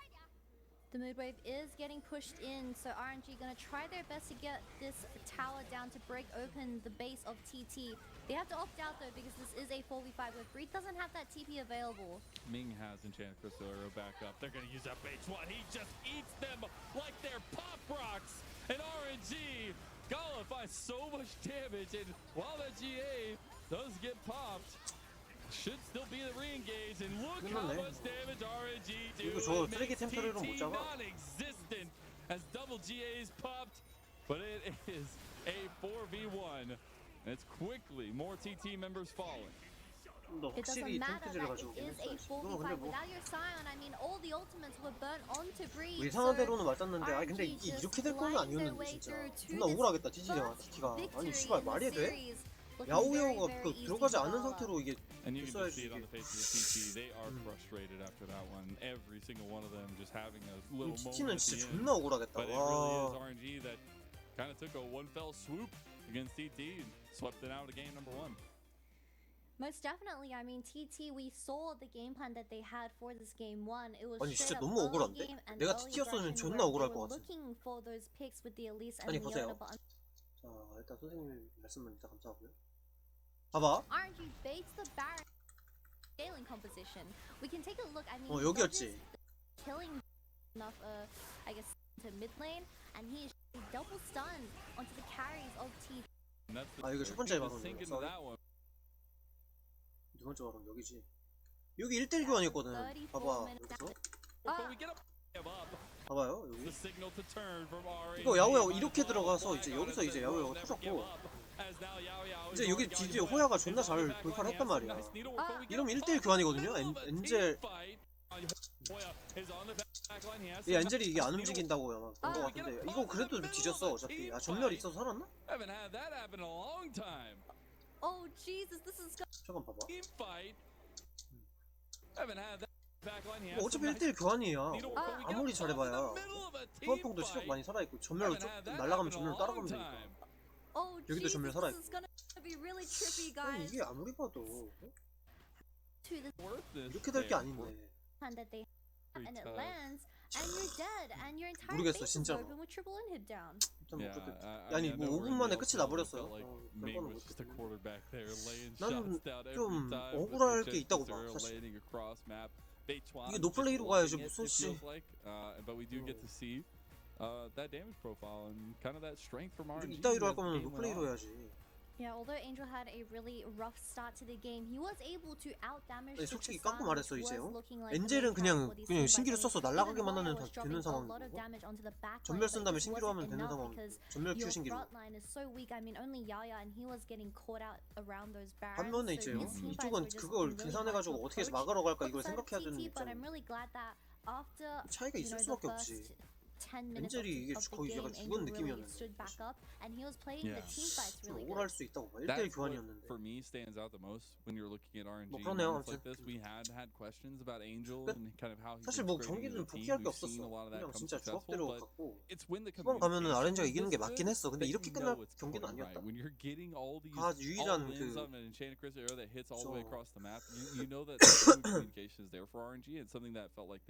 The mood wave is getting pushed in, so RNG gonna try their best to get this tower down to break open the base of TT. They have to opt out though because this is a 4v5 where Breathe doesn't have that TP available. Ming has Enchanted Crystal Arrow back up. They're going to use that base one. He just eats them like they're Pop Rocks. And RNG, Gala finds so much damage. And while that GA does get popped, should still be the re-engage. And look how much damage RNG do. 이거 저 It 쓰레기 makes 템플러를 못 TT 잡아. non-existent as double GAs popped. But it is a 4v1. And it's quickly more TT members falling. 너 It 확실히 doesn't matter 템플지를 that 가지고 it is a 있어야지. 4v5 근데 뭐 without your Scion. I mean, all the ultimates were burnt onto Breathe. 예상한 대로는 맞았는데 아 근데 이게 이렇게 될 거는 아니었는데 진짜 존나 억울하겠다 TT가 아니 씨발 말이 돼? 야오야오가 그 들어가지 않은 상태로 이게 And you can just see 있어야지 it on 이게 the face of the TT. They are frustrated after that one. Every single one of them just having a little moment TT는 at 진짜 the end. 존나 억울하겠다. But it really is 와 RNG that kind of took a one fell swoop against TT and swept it out of game number 1. Most definitely. I mean, TT, we saw the game plan that they had for this game one. It was 아니, straight 진짜 up 너무 early 억울한데? game and 내가 early TT였으면 aggression 존나 where 억울할 they 것 were 같아. looking for those picks with the Elise and 아니, Leona, 보세요. but 자 일단 선생님 말씀은 일단 감사하고요. 봐봐. RNG baits the Baron scaling composition. We can take a look. I mean, 여기였지. killing enough, I guess, to mid lane, and he is double stunned onto the carries of TT. And that's the 아 이거 첫 번째 방송. sink into that one. 두 번째 방송 여기지. 여기 1대1 교환이었거든. 봐봐 여기서. But we get up. 봐봐요 The 여기. signal to turn from RNG. 이거 야오야오 이렇게 들어가서 이제 여기서 이제 야오야오가 터졌고 이제 여기 드디어 호야가 존나 잘 돌파를 했단 말이야. 이러면 1대1 교환이거든요. 엔젤 이 엔젤이 이게 안 움직인다고 아마 본거 같은데 이거 그래도 뒤졌어 어차피. 아 전멸 있어서 살았나? Oh Jesus, this is 잠깐 봐봐. 뭐 어차피 1대1 교환이야. 아무리 잘해봐야 후원풍도 체력 많이 살아있고 전멸로 좀 날아가면 전멸로 따라가면 되니까. Oh 여기도 Jesus, 전멸 this 살아있고. is gonna be really trippy, 아니 guys. 이게 아무리 봐도 To the 이렇게 될 게 아닌데. hand that they and it lands and you're dead and your entire 모르겠어, base is 진짜로. open with triple inhib down. 일단 뭐 그때 아니 뭐 5분 만에 끝이 나버렸어요. 별거는 못했고. 나는 좀 억울할 게 있다고 봐 사실. 이게 노플레이로 가야지 무슨 씨. 이따위로 할 거면 노플레이로 해야지. Yeah, although Angel had a really rough start to the game, he was able to out damage. 아니, 솔직히 깎고 말했어 이제요. 엔젤은 그냥 신기루 써서 날아가게만 하면 되는 상황이고 전멸 쓴 다음에 신기루 하면 되는 상황이고 전멸 큐 신기루. 반면에 이제요. 이쪽은 그걸 계산해가지고 어떻게 해서 막으러 갈까 이걸 생각해야 되는 입장이에요. 차이가 있을 수밖에 없지. 엔젤이 이게 거의 약간 죽은 느낌이었는데 좀 억울할 수 있다고 봐. 1대1 교환이었는데 뭐 그러네요. 아무튼 사실 뭐 경기는 복귀할 게 없었어. 그냥 진짜 조합대로 갔고 후반 가면은 RNG가 이기는 게 맞긴 했어. 근데 이렇게 끝날 경기는 아니었다. 다 유일한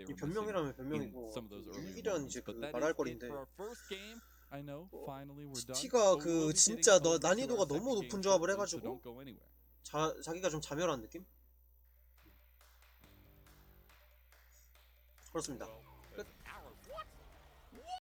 이 변명이라면 변명이고 유일한 이제 그 말할 거리인데 T가 그 진짜 난이도가 너무 높은 조합을 해가지고 자기가 좀 자멸한 느낌? 그렇습니다. 끝.